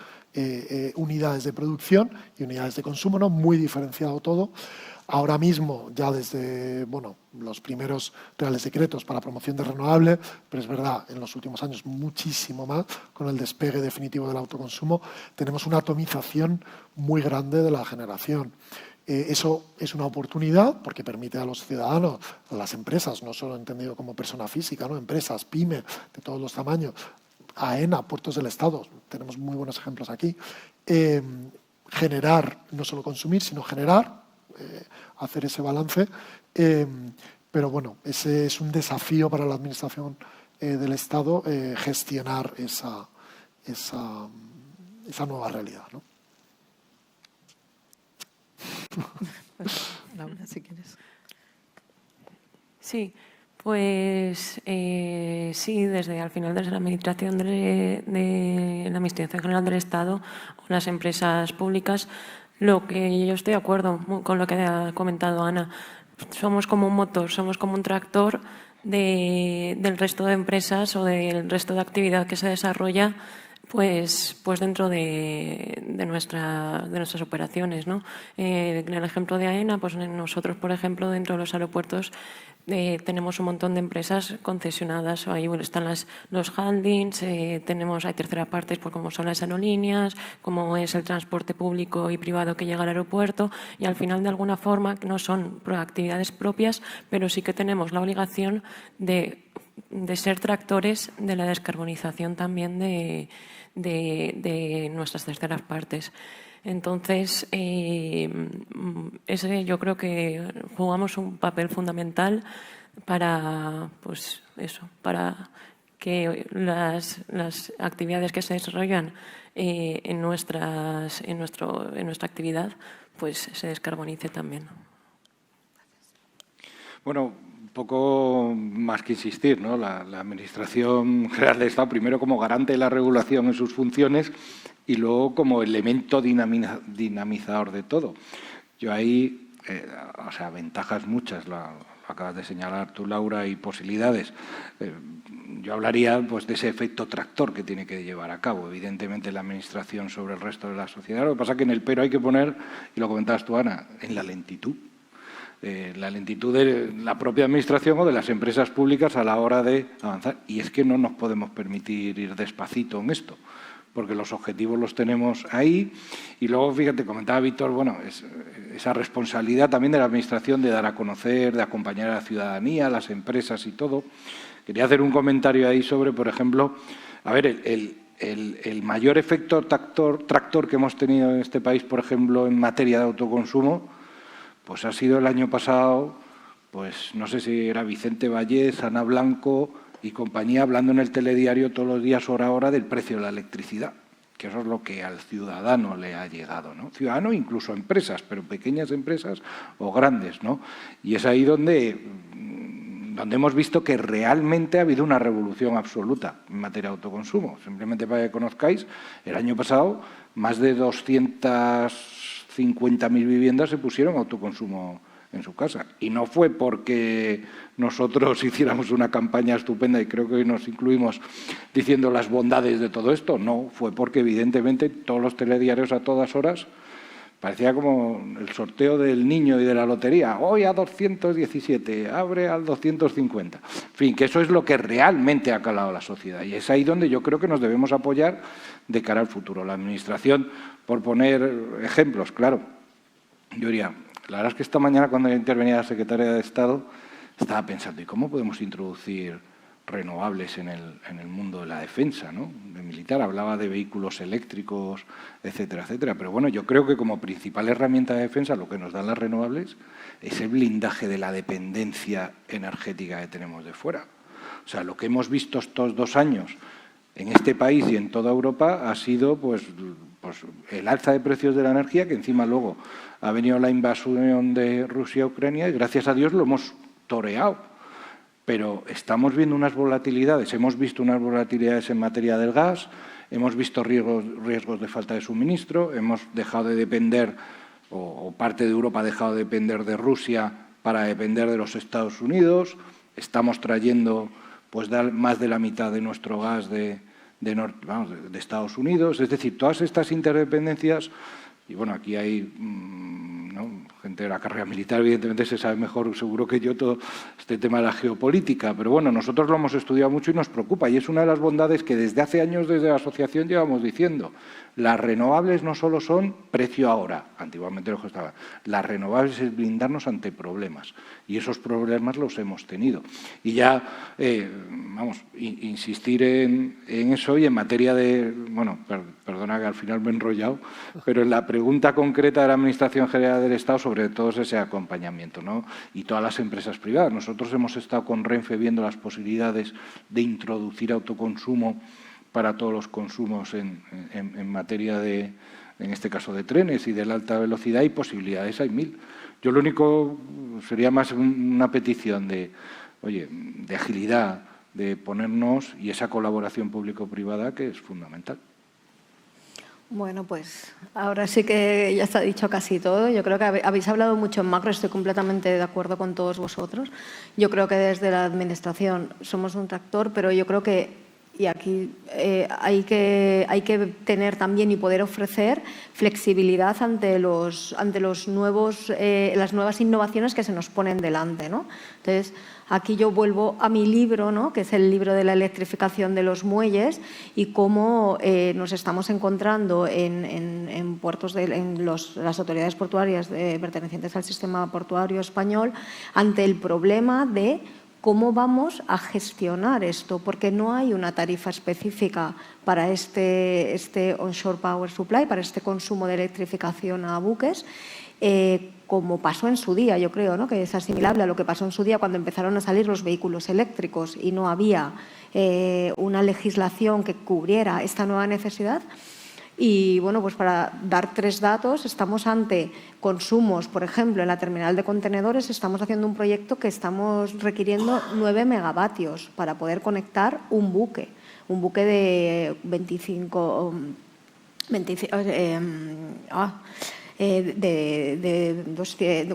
unidades de producción y unidades de consumo, ¿no? Muy diferenciado todo. Ahora mismo, ya desde los primeros reales decretos para promoción de renovable, pero es verdad, en los últimos años muchísimo más, con el despegue definitivo del autoconsumo, tenemos una atomización muy grande de la generación. Eso es una oportunidad porque permite a los ciudadanos, a las empresas, no solo entendido como persona física, ¿no? Empresas, pyme, de todos los tamaños, AENA, puertos del Estado, tenemos muy buenos ejemplos aquí, generar, no solo consumir, sino generar, hacer ese balance, pero bueno, ese es un desafío para la Administración del Estado, gestionar esa nueva realidad, ¿no? Laura, si quieres. Sí, pues sí, al final desde la Administración de la Administración General del Estado o las empresas públicas, lo que yo estoy de acuerdo con lo que ha comentado Ana, somos como un motor, somos como un tractor del resto de empresas o del resto de actividad que se desarrolla Pues dentro de nuestras operaciones, ¿no? En el ejemplo de AENA, pues nosotros, por ejemplo, dentro de los aeropuertos tenemos un montón de empresas concesionadas. Ahí están los holdings, hay terceras partes, pues como son las aerolíneas, como es el transporte público y privado que llega al aeropuerto, y al final, de alguna forma, no son actividades propias, pero sí que tenemos la obligación de ser tractores de la descarbonización también de nuestras terceras partes. Entonces, yo creo que jugamos un papel fundamental para, pues eso, para que las actividades que se desarrollan en nuestra actividad, pues se descarbonice también. Bueno, un poco más que insistir, ¿no? La Administración General del Estado, primero como garante de la regulación en sus funciones y luego como elemento dinamizador de todo. Yo ahí, ventajas muchas, lo acabas de señalar tú, Laura, y posibilidades. Yo hablaría pues, de ese efecto tractor que tiene que llevar a cabo, evidentemente, la Administración sobre el resto de la sociedad. Lo que pasa es que en el pero hay que poner, y lo comentabas tú, Ana, en la lentitud. La lentitud de la propia Administración o de las empresas públicas a la hora de avanzar. Y es que no nos podemos permitir ir despacito en esto, porque los objetivos los tenemos ahí. Y luego, fíjate, comentaba Víctor, bueno, esa responsabilidad también de la Administración de dar a conocer, de acompañar a la ciudadanía, a las empresas y todo. Quería hacer un comentario ahí sobre, por ejemplo, a ver, el mayor efecto tractor que hemos tenido en este país, por ejemplo, en materia de autoconsumo, pues ha sido el año pasado, pues no sé si era Vicente Vallés, Ana Blanco y compañía, hablando en el telediario todos los días, hora a hora, del precio de la electricidad, que eso es lo que al ciudadano le ha llegado, ¿no? Ciudadano, incluso empresas, pero pequeñas empresas o grandes, ¿no? Y es ahí donde hemos visto que realmente ha habido una revolución absoluta en materia de autoconsumo. Simplemente para que conozcáis, el año pasado más de 250.000 viviendas se pusieron autoconsumo en su casa. Y no fue porque nosotros hiciéramos una campaña estupenda, y creo que hoy nos incluimos diciendo las bondades de todo esto. No, fue porque evidentemente todos los telediarios a todas horas parecía como el sorteo del niño y de la lotería. Hoy a 217, abre al 250. En fin, que eso es lo que realmente ha calado la sociedad. Y es ahí donde yo creo que nos debemos apoyar de cara al futuro. La Administración, por poner ejemplos, claro, yo diría, la verdad es que esta mañana cuando intervenía la Secretaria de Estado estaba pensando, ¿y cómo podemos introducir renovables en el mundo de la defensa, ¿no? De militar, hablaba de vehículos eléctricos, etcétera, etcétera. Pero bueno, yo creo que como principal herramienta de defensa lo que nos dan las renovables es el blindaje de la dependencia energética que tenemos de fuera. O sea, lo que hemos visto estos 2 años en este país y en toda Europa ha sido pues el alza de precios de la energía, que encima luego ha venido la invasión de Rusia a Ucrania y gracias a Dios lo hemos toreado. Pero estamos viendo unas volatilidades, hemos visto unas volatilidades en materia del gas, hemos visto riesgos de falta de suministro, hemos dejado de depender, o parte de Europa ha dejado de depender de Rusia para depender de los Estados Unidos, estamos trayendo pues más de la mitad de nuestro gas de Estados Unidos, es decir, todas estas interdependencias, y bueno, aquí hay gente de la carrera militar, evidentemente se sabe mejor, seguro que yo, todo este tema de la geopolítica, pero bueno, nosotros lo hemos estudiado mucho y nos preocupa, y es una de las bondades que desde hace años, desde la asociación, llevamos diciendo. Las renovables no solo son precio ahora, antiguamente lo costaba, las renovables es blindarnos ante problemas, y esos problemas los hemos tenido. Y ya, insistir en eso y en materia de, bueno, perdona que al final me he enrollado, pero en la pregunta concreta de la Administración General del Estado sobre todo ese acompañamiento, ¿no? Y todas las empresas privadas. Nosotros hemos estado con Renfe viendo las posibilidades de introducir autoconsumo para todos los consumos en materia de, en este caso, de trenes y de la alta velocidad, y posibilidades hay 1000. Yo lo único sería más una petición de, oye, de agilidad, de ponernos, y esa colaboración público-privada que es fundamental. Bueno, pues ahora sí que ya está dicho casi todo. Yo creo que habéis hablado mucho en macro, estoy completamente de acuerdo con todos vosotros. Yo creo que desde la Administración somos un tractor, pero yo creo que, y aquí hay que tener también y poder ofrecer flexibilidad ante las nuevas innovaciones que se nos ponen delante, ¿no? Entonces, aquí yo vuelvo a mi libro, ¿no? Que es el libro de la electrificación de los muelles y cómo nos estamos encontrando en puertos, en las autoridades portuarias pertenecientes al sistema portuario español, ante el problema de cómo vamos a gestionar esto, porque no hay una tarifa específica para este onshore power supply, para este consumo de electrificación a buques, como pasó en su día, yo creo, ¿no? Que es asimilable a lo que pasó en su día cuando empezaron a salir los vehículos eléctricos y no había una legislación que cubriera esta nueva necesidad. Y bueno, pues para dar 3 datos, estamos ante consumos, por ejemplo, en la terminal de contenedores estamos haciendo un proyecto que estamos requiriendo 9 megavatios para poder conectar un buque de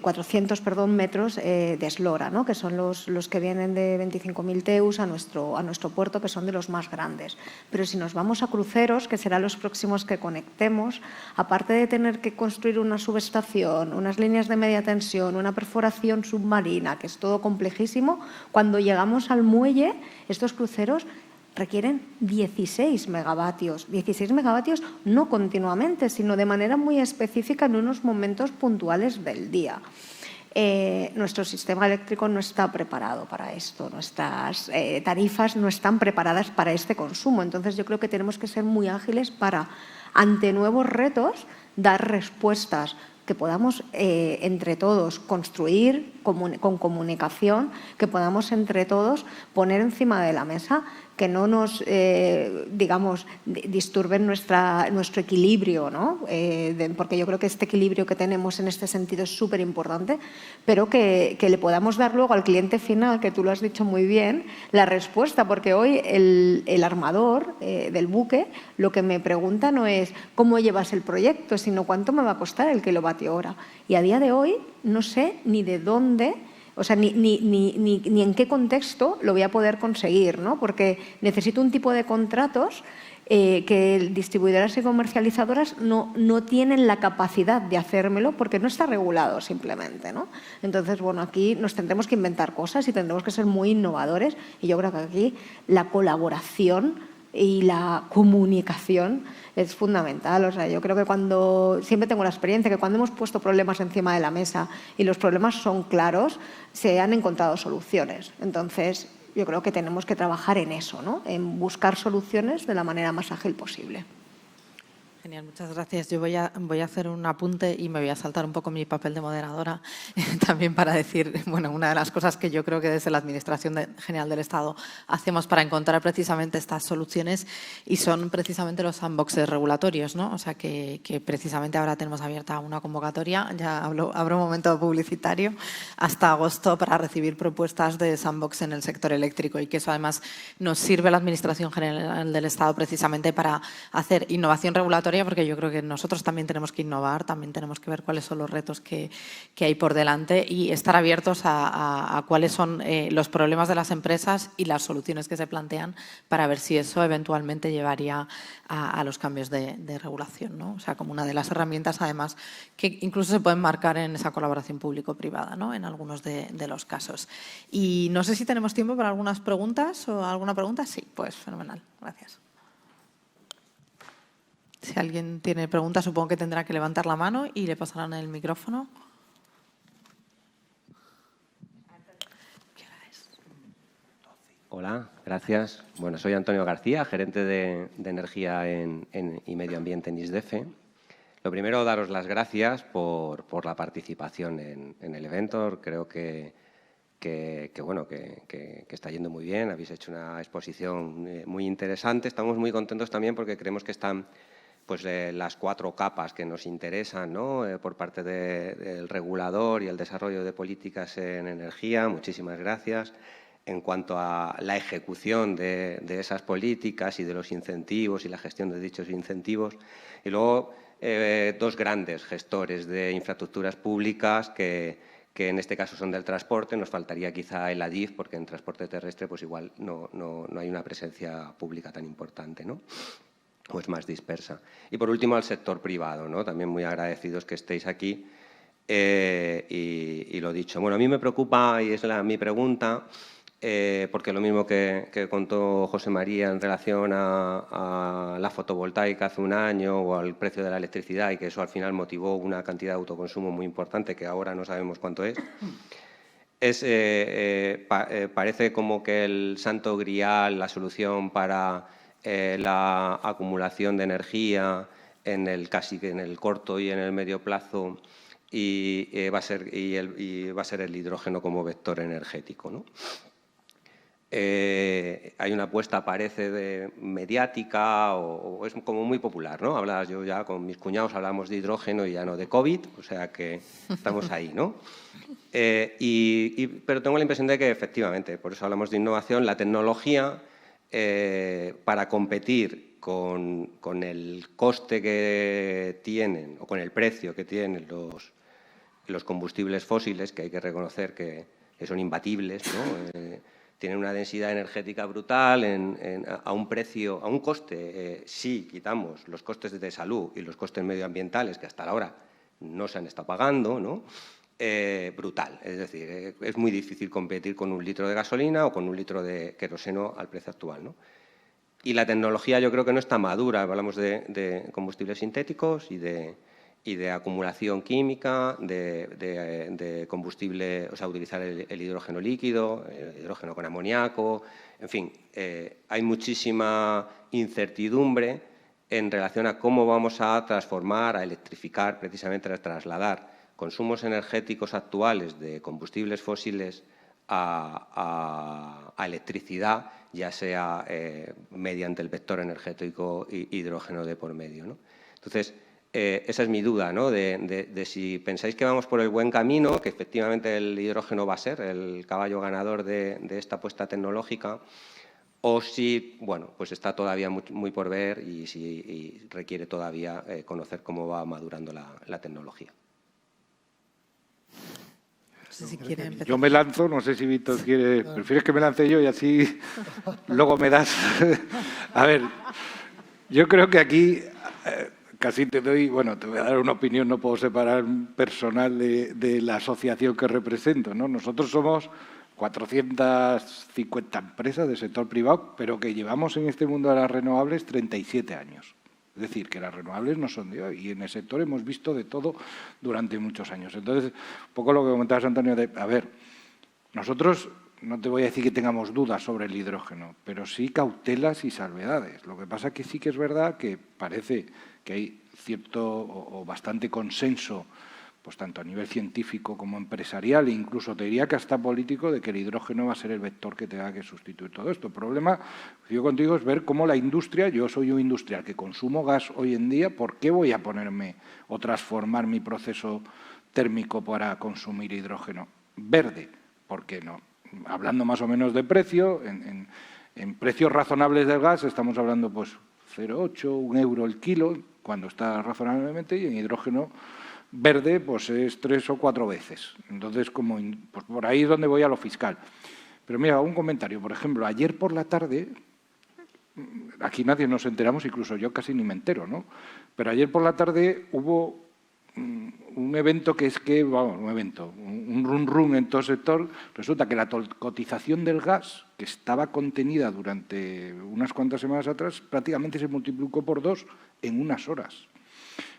400 metros de eslora, ¿no? Que son los que vienen de 25.000 TEUs a nuestro puerto, que son de los más grandes. Pero si nos vamos a cruceros, que serán los próximos que conectemos, aparte de tener que construir una subestación, unas líneas de media tensión, una perforación submarina, que es todo complejísimo, cuando llegamos al muelle, estos cruceros requieren 16 megavatios. 16 megavatios no continuamente, sino de manera muy específica en unos momentos puntuales del día. Nuestro sistema eléctrico no está preparado para esto, nuestras tarifas no están preparadas para este consumo. Entonces, yo creo que tenemos que ser muy ágiles para, ante nuevos retos, dar respuestas que podamos entre todos construir con comunicación, que podamos entre todos poner encima de la mesa, que no nos, disturben nuestro equilibrio, ¿no? Porque yo creo que este equilibrio que tenemos en este sentido es súper importante, pero que le podamos dar luego al cliente final, que tú lo has dicho muy bien, la respuesta, porque hoy el armador del buque lo que me pregunta no es cómo llevas el proyecto, sino cuánto me va a costar el kilovatio hora. Y a día de hoy no sé ni de dónde, o sea, ni en qué contexto lo voy a poder conseguir, ¿no? Porque necesito un tipo de contratos que distribuidoras y comercializadoras no tienen la capacidad de hacérmelo porque no está regulado simplemente, ¿no? Entonces, bueno, aquí nos tendremos que inventar cosas y tendremos que ser muy innovadores y yo creo que aquí la colaboración y la comunicación es fundamental. O sea, yo creo que siempre tengo la experiencia que cuando hemos puesto problemas encima de la mesa y los problemas son claros, se han encontrado soluciones. Entonces, yo creo que tenemos que trabajar en eso, ¿no? En buscar soluciones de la manera más ágil posible. Genial, muchas gracias. Yo voy a hacer un apunte y me voy a saltar un poco mi papel de moderadora también para decir, bueno, una de las cosas que yo creo que desde la Administración General del Estado hacemos para encontrar precisamente estas soluciones y son precisamente los sandboxes regulatorios, ¿no? O sea, que precisamente ahora tenemos abierta una convocatoria, ya abro un momento publicitario, hasta agosto para recibir propuestas de sandbox en el sector eléctrico y que eso además nos sirve a la Administración General del Estado precisamente para hacer innovación regulatoria, porque yo creo que nosotros también tenemos que innovar, también tenemos que ver cuáles son los retos que hay por delante y estar abiertos a cuáles son los problemas de las empresas y las soluciones que se plantean para ver si eso eventualmente llevaría a los cambios de regulación, ¿no? O sea, como una de las herramientas, además, que incluso se pueden marcar en esa colaboración público-privada, ¿no? En algunos de los casos. Y no sé si tenemos tiempo para algunas preguntas o alguna pregunta. Sí, pues fenomenal. Gracias. Si alguien tiene preguntas, supongo que tendrá que levantar la mano y le pasarán el micrófono. Hola, gracias. Bueno, soy Antonio García, gerente de Energía y Medio Ambiente en ISDEFE. Lo primero, daros las gracias por la participación en el evento. Creo que está yendo muy bien. Habéis hecho una exposición muy interesante. Estamos muy contentos también porque creemos que están las 4 capas que nos interesan, ¿no? Por parte del regulador y el desarrollo de políticas en energía. Muchísimas gracias. En cuanto a la ejecución de esas políticas y de los incentivos y la gestión de dichos incentivos. Y luego 2 grandes gestores de infraestructuras públicas que que en este caso son del transporte. Nos faltaría quizá el ADIF, porque en transporte terrestre pues igual no hay una presencia pública tan importante, ¿no? O es más dispersa. Y por último, al sector privado, ¿no? También muy agradecidos que estéis aquí. Y lo dicho, bueno, a mí me preocupa, y es mi pregunta, porque lo mismo que contó José María en relación a la fotovoltaica hace un año o al precio de la electricidad, y que eso al final motivó una cantidad de autoconsumo muy importante que ahora no sabemos cuánto es. Parece como que el santo grial, la solución para la acumulación de energía en el corto y en el medio plazo, y va a ser el hidrógeno como vector energético, ¿no? Hay una apuesta, parece, mediática, o es como muy popular, ¿no? Yo ya con mis cuñados hablamos de hidrógeno y ya no de COVID, o sea que estamos ahí, ¿no? Pero tengo la impresión de que, efectivamente, por eso hablamos de innovación, la tecnología, para competir con el coste que tienen, o con el precio que tienen los combustibles fósiles, que hay que reconocer que son imbatibles, ¿no? Tienen una densidad energética brutal a un precio, a un coste, si quitamos los costes de salud y los costes medioambientales, que hasta ahora no se han estado pagando, ¿no? Brutal. Es decir, es muy difícil competir con un litro de gasolina o con un litro de queroseno al precio actual, ¿no? Y la tecnología yo creo que no está madura. Hablamos de combustibles sintéticos y de acumulación química, de combustible, o sea, utilizar el hidrógeno líquido, el hidrógeno con amoníaco, en fin, hay muchísima incertidumbre en relación a cómo vamos a transformar, a electrificar, precisamente a trasladar consumos energéticos actuales de combustibles fósiles a electricidad, ya sea mediante el vector energético hidrógeno de por medio, ¿no? Entonces, esa es mi duda, ¿no? De si pensáis que vamos por el buen camino, que efectivamente el hidrógeno va a ser el caballo ganador de esta apuesta tecnológica, o si, bueno, pues está todavía muy por ver y requiere todavía conocer cómo va madurando la tecnología. No sé si quiere empezar. Yo me lanzo, no sé si Víctor quiere... ¿Prefieres que me lance yo y así luego me das? A ver, yo creo que aquí casi te doy... Bueno, te voy a dar una opinión, no puedo separar personal de la asociación que represento, ¿no? Nosotros somos 450 empresas del sector privado, pero que llevamos en este mundo de las renovables 37 años. Es decir, que las renovables no son de hoy y en el sector hemos visto de todo durante muchos años. Entonces, un poco lo que comentabas, Antonio, a ver, nosotros no te voy a decir que tengamos dudas sobre el hidrógeno, pero sí cautelas y salvedades. Lo que pasa es que sí que es verdad que parece que hay cierto o bastante consenso, pues tanto a nivel científico como empresarial, e incluso te diría que hasta político, de que el hidrógeno va a ser el vector que tenga que sustituir todo esto. El problema, yo contigo, es ver cómo la industria, yo soy un industrial que consumo gas hoy en día, ¿por qué voy a ponerme o transformar mi proceso térmico para consumir hidrógeno verde? ¿Por qué no? Hablando más o menos de precio, en precios razonables del gas estamos hablando pues 0,8, 1 euro el kilo, cuando está razonablemente, y en hidrógeno verde pues es 3 o 4 veces. Entonces, pues por ahí es donde voy a lo fiscal. Pero mira, un comentario. Por ejemplo, ayer por la tarde, aquí nadie nos enteramos, incluso yo casi ni me entero, ¿no? Pero ayer por la tarde hubo un evento un run en todo el sector. Resulta que la cotización del gas, que estaba contenida durante unas cuantas semanas atrás, prácticamente se multiplicó por 2 en unas horas.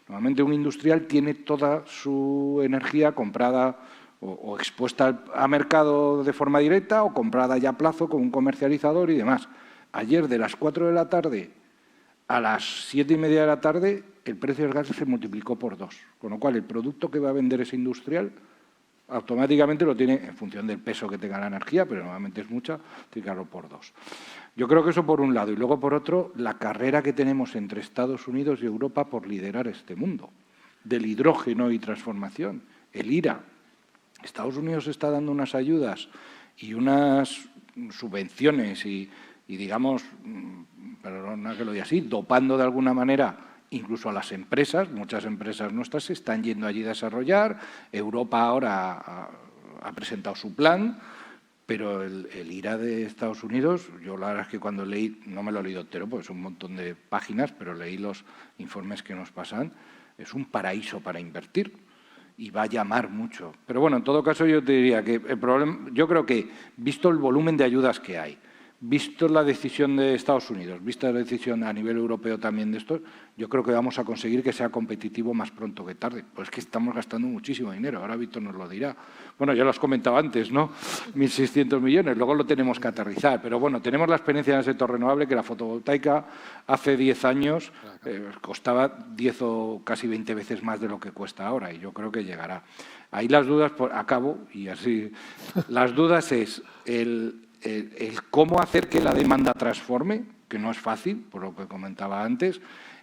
Normalmente un industrial tiene toda su energía comprada o expuesta a mercado de forma directa o comprada ya a plazo con un comercializador y demás. Ayer de las 4 de la tarde a las 7:30 de la tarde el precio del gas se multiplicó por 2, con lo cual el producto que va a vender ese industrial automáticamente lo tiene en función del peso que tenga la energía, pero normalmente es mucha, tiene que darlo por 2. Yo creo que eso por un lado. Y luego, por otro, la carrera que tenemos entre Estados Unidos y Europa por liderar este mundo del hidrógeno y transformación. El IRA. Estados Unidos está dando unas ayudas y unas subvenciones y digamos, perdona que lo diga así, dopando de alguna manera incluso a las empresas. Muchas empresas nuestras se están yendo allí a desarrollar. Europa ahora ha presentado su plan, pero el IRA de Estados Unidos, yo la verdad es que cuando leí, no me lo he leído entero porque son un montón de páginas, pero leí los informes que nos pasan, es un paraíso para invertir y va a llamar mucho. Pero bueno, en todo caso yo te diría que el problema, yo creo que visto el volumen de ayudas que hay, visto la decisión de Estados Unidos, vista la decisión a nivel europeo también de esto, yo creo que vamos a conseguir que sea competitivo más pronto que tarde. Pues es que estamos gastando muchísimo dinero, ahora Víctor nos lo dirá. Bueno, ya lo has comentado antes, ¿no? 1.600 millones, luego lo tenemos que aterrizar. Pero bueno, tenemos la experiencia en el sector renovable que la fotovoltaica hace 10 años costaba 10 o casi 20 veces más de lo que cuesta ahora y yo creo que llegará. Ahí las dudas, acabo y así, las dudas es el cómo hacer que la demanda transforme, que no es fácil, por lo que comentaba antes,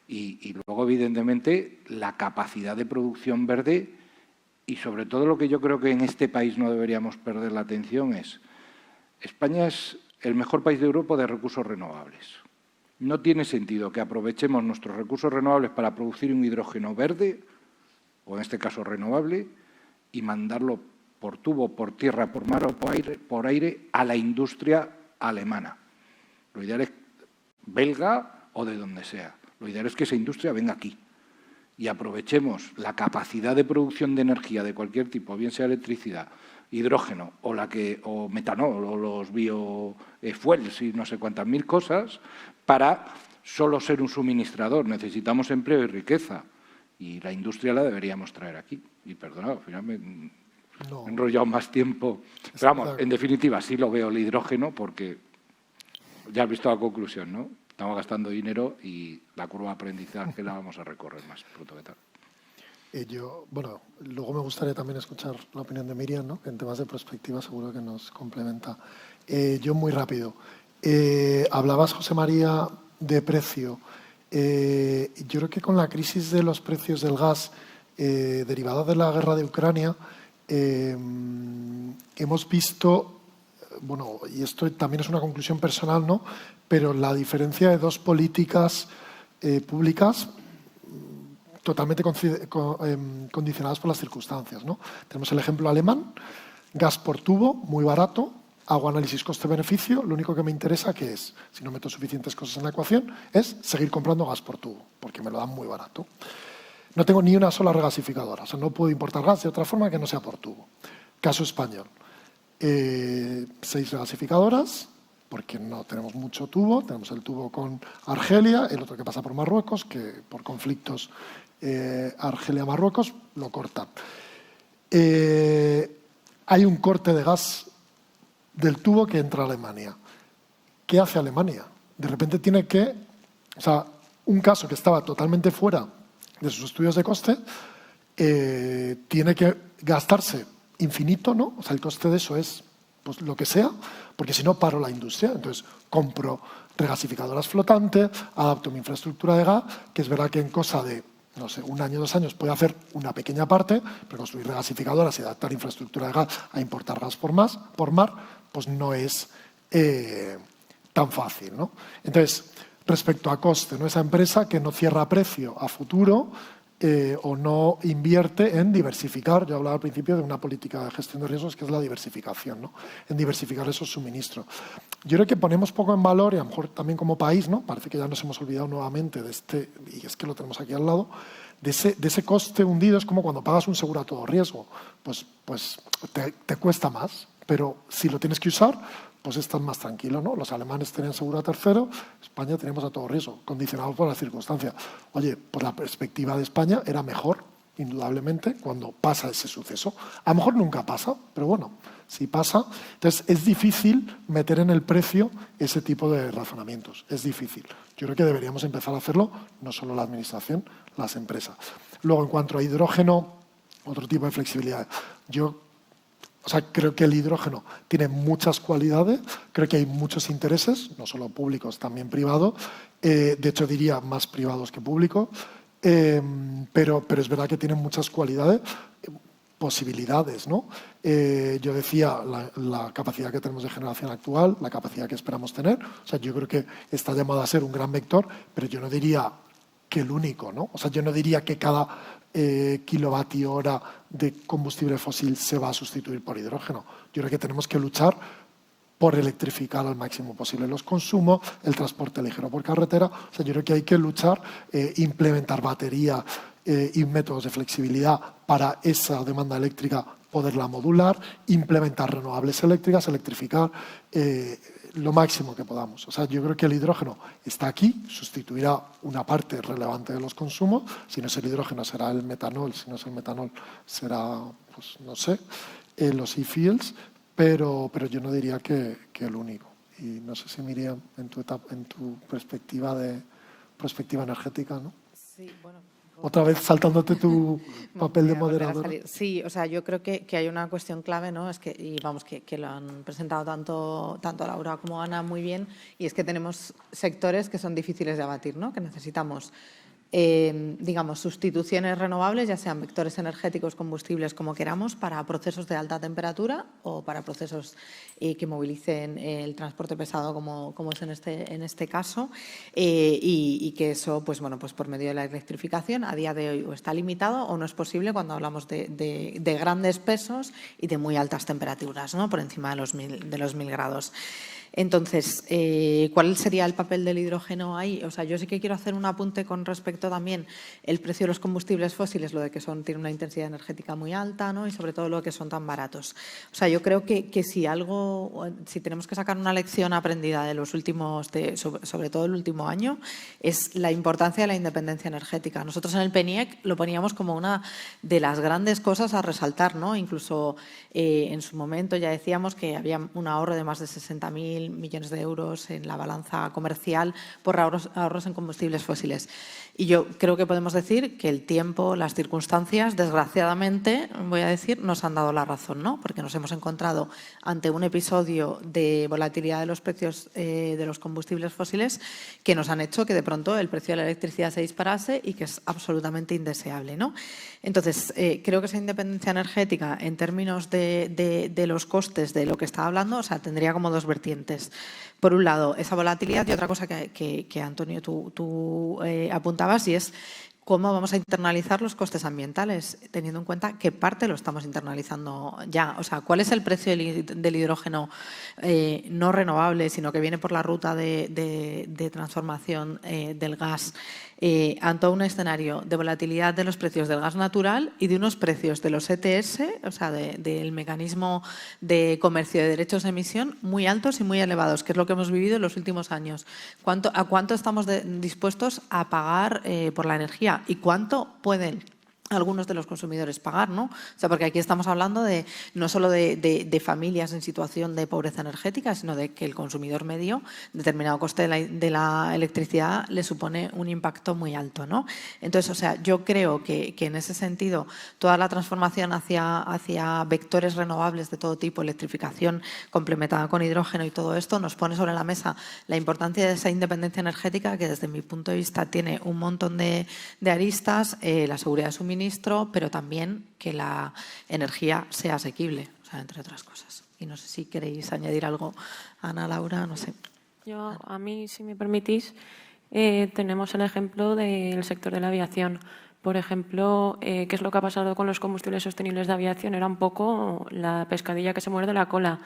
y luego, evidentemente, la capacidad de producción verde y, sobre todo, lo que yo creo que en este país no deberíamos perder la atención es España es el mejor país de Europa de recursos renovables. No tiene sentido que aprovechemos nuestros recursos renovables para producir un hidrógeno verde, o en este caso renovable, y mandarlo por tubo, por tierra, por mar o por aire a la industria alemana. Lo ideal es belga o de donde sea. Lo ideal es que esa industria venga aquí y aprovechemos la capacidad de producción de energía de cualquier tipo, bien sea electricidad, hidrógeno o metanol o los biofuels y no sé cuántas mil cosas para solo ser un suministrador. Necesitamos empleo y riqueza y la industria la deberíamos traer aquí. Y perdonad, al final me he enrollado más tiempo. Pero vamos, en definitiva, sí lo veo el hidrógeno porque ya has visto la conclusión, ¿no? Estamos gastando dinero y la curva de aprendizaje la vamos a recorrer más pronto que tarde. Bueno, luego me gustaría también escuchar la opinión de Miriam, ¿no? Que en temas de perspectiva seguro que nos complementa. Yo muy rápido. Hablabas, José María, de precio. Yo creo que con la crisis de los precios del gas derivada de la guerra de Ucrania, hemos visto, bueno, y esto también es una conclusión personal, ¿no? Pero la diferencia de dos políticas públicas totalmente condicionadas por las circunstancias, ¿no? Tenemos el ejemplo alemán, gas por tubo, muy barato, hago análisis coste-beneficio, lo único que me interesa que es, si no meto suficientes cosas en la ecuación, es seguir comprando gas por tubo, porque me lo dan muy barato. No tengo ni una sola regasificadora, o sea, no puedo importar gas de otra forma que no sea por tubo. Caso español, 6 regasificadoras, porque no tenemos mucho tubo, tenemos el tubo con Argelia, el otro que pasa por Marruecos, que por conflictos Argelia-Marruecos lo cortan. Hay un corte de gas del tubo que entra a Alemania. ¿Qué hace Alemania? De repente tiene que, o sea, un caso que estaba totalmente fuera de sus estudios de coste, tiene que gastarse infinito, ¿no? O sea, el coste de eso es pues lo que sea, porque si no paro la industria. Entonces compro regasificadoras flotantes, adapto mi infraestructura de gas, que es verdad que en cosa de, no sé, 1 año, 2 años puede hacer una pequeña parte, pero construir regasificadoras y adaptar infraestructura de gas a importar gas por mar, pues no es tan fácil, ¿no? Entonces, respecto a coste, ¿no? Esa empresa que no cierra precio a futuro o no invierte en diversificar. Yo hablaba al principio de una política de gestión de riesgos que es la diversificación, ¿no? En diversificar esos suministros. Yo creo que ponemos poco en valor, y a lo mejor también como país, ¿no? Parece que ya nos hemos olvidado nuevamente de este, y es que lo tenemos aquí al lado, de ese coste hundido. Es como cuando pagas un seguro a todo riesgo. Pues te cuesta más, pero si lo tienes que usar, pues estás más tranquilo, ¿no? Los alemanes tenían seguro a tercero, España teníamos a todo riesgo, condicionado por las circunstancias. Oye, pues la perspectiva de España era mejor, indudablemente, cuando pasa ese suceso. A lo mejor nunca pasa, pero bueno, si pasa. Entonces, es difícil meter en el precio ese tipo de razonamientos. Es difícil. Yo creo que deberíamos empezar a hacerlo, no solo la administración, las empresas. Luego, en cuanto a hidrógeno, otro tipo de flexibilidad. Creo que el hidrógeno tiene muchas cualidades, creo que hay muchos intereses, no solo públicos, también privados, de hecho diría más privados que públicos, pero es verdad que tiene muchas cualidades, posibilidades, ¿no? Yo decía la capacidad que tenemos de generación actual, la capacidad que esperamos tener, o sea, yo creo que está llamado a ser un gran vector, pero yo no diría el único, ¿no? O sea, yo no diría que cada kilovatio hora de combustible fósil se va a sustituir por hidrógeno. Yo creo que tenemos que luchar por electrificar al máximo posible los consumos, el transporte ligero por carretera. O sea, yo creo que hay que luchar, implementar batería y métodos de flexibilidad para esa demanda eléctrica, poderla modular, implementar renovables eléctricas, electrificar lo máximo que podamos. O sea, yo creo que el hidrógeno está aquí, sustituirá una parte relevante de los consumos. Si no es el hidrógeno, será el metanol. Si no es el metanol, será, pues no sé, los e-fuels. Pero yo no diría que el único. Y no sé si, Miriam, en tu perspectiva energética, ¿no? Sí, bueno. Otra vez saltándote tu papel de moderadora. Sí, o sea, yo creo que hay una cuestión clave, ¿no? Es que, y vamos, que lo han presentado tanto Laura como Ana muy bien, y es que tenemos sectores que son difíciles de abatir, ¿no? Que necesitamos digamos, sustituciones renovables, ya sean vectores energéticos, combustibles, como queramos, para procesos de alta temperatura o para procesos que movilicen el transporte pesado, como es en este caso, y que eso, pues bueno, pues por medio de la electrificación, a día de hoy o está limitado o no es posible cuando hablamos de grandes pesos y de muy altas temperaturas, ¿no? Por encima de los 1000 grados. Entonces, ¿cuál sería el papel del hidrógeno ahí? O sea, yo sí que quiero hacer un apunte con respecto también el precio de los combustibles fósiles, lo de que tienen una intensidad energética muy alta, ¿no? Y sobre todo lo que son tan baratos. O sea, yo creo que si tenemos que sacar una lección aprendida de los últimos, sobre todo el último año, es la importancia de la independencia energética. Nosotros en el PNIEC lo poníamos como una de las grandes cosas a resaltar, ¿no? Incluso en su momento ya decíamos que había un ahorro de más de 60.000 millones de euros en la balanza comercial por ahorros en combustibles fósiles. Y yo creo que podemos decir que el tiempo, las circunstancias, desgraciadamente, voy a decir, nos han dado la razón, ¿no? Porque nos hemos encontrado ante un episodio de volatilidad de los precios de los combustibles fósiles que nos han hecho que de pronto el precio de la electricidad se disparase y que es absolutamente indeseable, ¿no? Entonces, creo que esa independencia energética en términos de los costes de lo que estaba hablando, o sea, tendría como dos vertientes. Por un lado, esa volatilidad y otra cosa que Antonio, tú apuntabas, y es cómo vamos a internalizar los costes ambientales, teniendo en cuenta qué parte lo estamos internalizando ya. O sea, ¿cuál es el precio del hidrógeno no renovable, sino que viene por la ruta de transformación del gas? Ante un escenario de volatilidad de los precios del gas natural y de unos precios de los ETS, o sea, del mecanismo de comercio de derechos de emisión, muy altos y muy elevados, que es lo que hemos vivido en los últimos años. ¿A cuánto estamos dispuestos a pagar por la energía y cuánto pueden algunos de los consumidores pagar, ¿no? O sea, porque aquí estamos hablando no solo de familias en situación de pobreza energética, sino de que el consumidor medio, determinado coste de la electricidad, le supone un impacto muy alto, ¿no? Entonces, o sea, yo creo que en ese sentido, toda la transformación hacia vectores renovables de todo tipo, electrificación complementada con hidrógeno y todo esto, nos pone sobre la mesa la importancia de esa independencia energética que desde mi punto de vista tiene un montón de aristas, la seguridad de suministro, pero también que la energía sea asequible, o sea, entre otras cosas. Y no sé si queréis añadir algo, Ana, Laura, no sé. A mí, si me permitís, tenemos el ejemplo del sector de la aviación. Por ejemplo, ¿qué es lo que ha pasado con los combustibles sostenibles de aviación? Era un poco la pescadilla que se muerde la cola.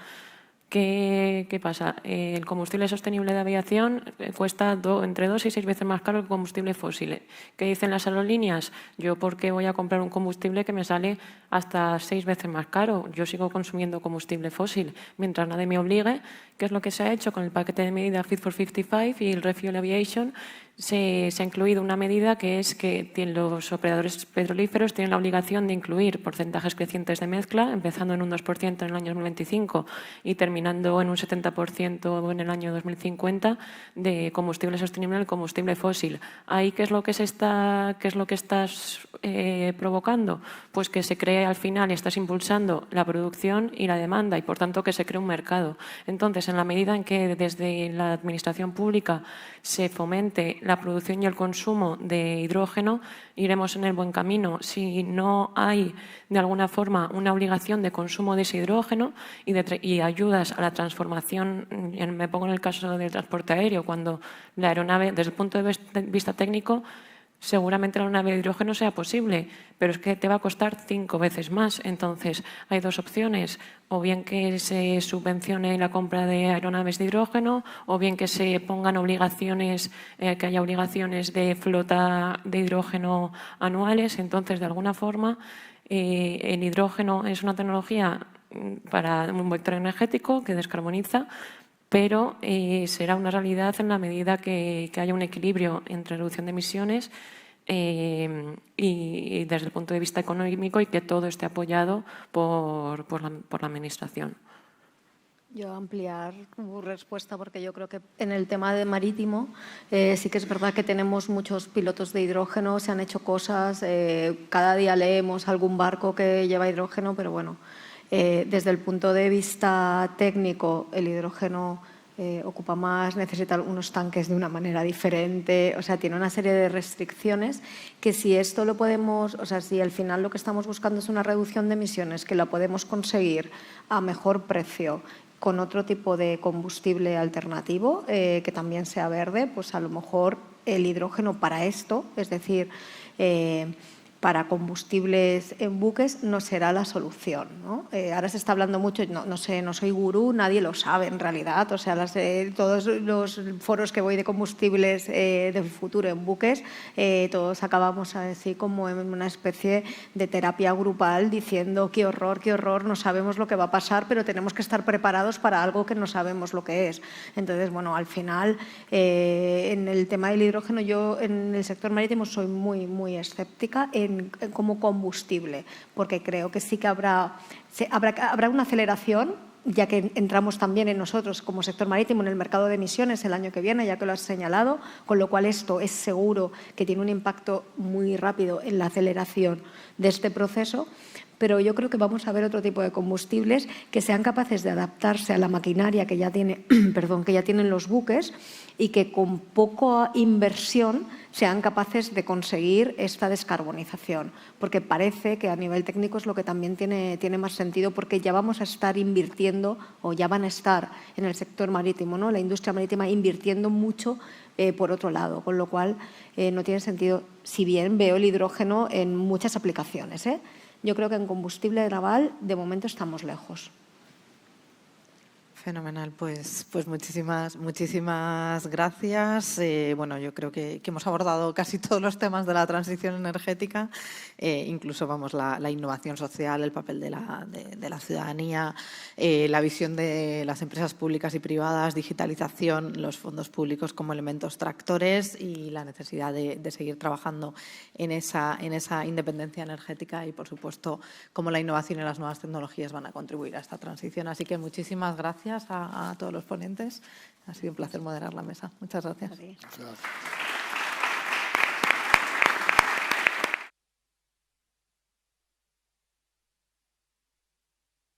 ¿Qué pasa? El combustible sostenible de aviación cuesta entre 2 y 6 veces más caro que el combustible fósil. ¿Qué dicen las aerolíneas? Yo, ¿por qué voy a comprar un combustible que me sale hasta 6 veces más caro? Yo sigo consumiendo combustible fósil mientras nadie me obligue. ¿Qué es lo que se ha hecho con el paquete de medidas Fit for 55 y el Refuel Aviation? Se ha incluido una medida que es que los operadores petrolíferos tienen la obligación de incluir porcentajes crecientes de mezcla, empezando en un 2% en el año 2025 y terminando en un 70% en el año 2050 de combustible sostenible en el combustible fósil. ¿Ahí qué es lo que estás provocando? Pues que se cree al final y estás impulsando la producción y la demanda y por tanto que se cree un mercado. Entonces, en la medida en que desde la administración pública se fomente la producción y el consumo de hidrógeno, iremos en el buen camino. Si no hay, de alguna forma, una obligación de consumo de ese hidrógeno y ayudas a la transformación, me pongo en el caso del transporte aéreo, cuando la aeronave, desde el punto de vista técnico, seguramente la nave de hidrógeno sea posible, pero es que te va a costar 5 veces más. Entonces, hay dos opciones, o bien que se subvencione la compra de aeronaves de hidrógeno, o bien que se pongan obligaciones, que haya obligaciones de flota de hidrógeno anuales. Entonces, de alguna forma, el hidrógeno es una tecnología para un vector energético que descarboniza, pero será una realidad en la medida que haya un equilibrio entre reducción de emisiones y desde el punto de vista económico, y que todo esté apoyado por la Administración. Yo ampliar tu respuesta, porque yo creo que en el tema de marítimo sí que es verdad que tenemos muchos pilotos de hidrógeno, se han hecho cosas, cada día leemos algún barco que lleva hidrógeno, pero bueno, desde el punto de vista técnico el hidrógeno ocupa más, necesita unos tanques de una manera diferente, o sea, tiene una serie de restricciones que si esto lo podemos, o sea, si al final lo que estamos buscando es una reducción de emisiones, que la podemos conseguir a mejor precio con otro tipo de combustible alternativo que también sea verde, pues a lo mejor el hidrógeno para esto, es decir, para combustibles en buques, no será la solución, ¿no? Ahora se está hablando mucho, no sé, no soy gurú, nadie lo sabe en realidad, o sea, todos los foros que voy de combustibles del futuro en buques, todos acabamos a decir como en una especie de terapia grupal diciendo qué horror, no sabemos lo que va a pasar, pero tenemos que estar preparados para algo que no sabemos lo que es. Entonces, bueno, al final, en el tema del hidrógeno, yo en el sector marítimo soy muy escéptica como combustible, porque creo que sí que habrá una aceleración, ya que entramos también en nosotros como sector marítimo en el mercado de emisiones el año que viene, ya que lo has señalado, con lo cual esto es seguro que tiene un impacto muy rápido en la aceleración de este proceso. Pero yo creo que vamos a ver otro tipo de combustibles que sean capaces de adaptarse a la maquinaria que ya tienen los buques y que con poca inversión sean capaces de conseguir esta descarbonización. Porque parece que a nivel técnico es lo que también tiene más sentido, porque ya vamos a estar invirtiendo, o ya van a estar en el sector marítimo, ¿no? La industria marítima invirtiendo mucho por otro lado, con lo cual no tiene sentido, si bien veo el hidrógeno en muchas aplicaciones, yo creo que en combustible naval de momento estamos lejos. Fenomenal, pues muchísimas gracias. Bueno, yo creo que hemos abordado casi todos los temas de la transición energética, incluso la innovación social, el papel de la ciudadanía, la visión de las empresas públicas y privadas, digitalización, los fondos públicos como elementos tractores y la necesidad de seguir trabajando en esa independencia energética y, por supuesto, cómo la innovación y las nuevas tecnologías van a contribuir a esta transición. Así que muchísimas gracias a todos los ponentes. Ha sido un placer moderar la mesa. Muchas gracias. Gracias.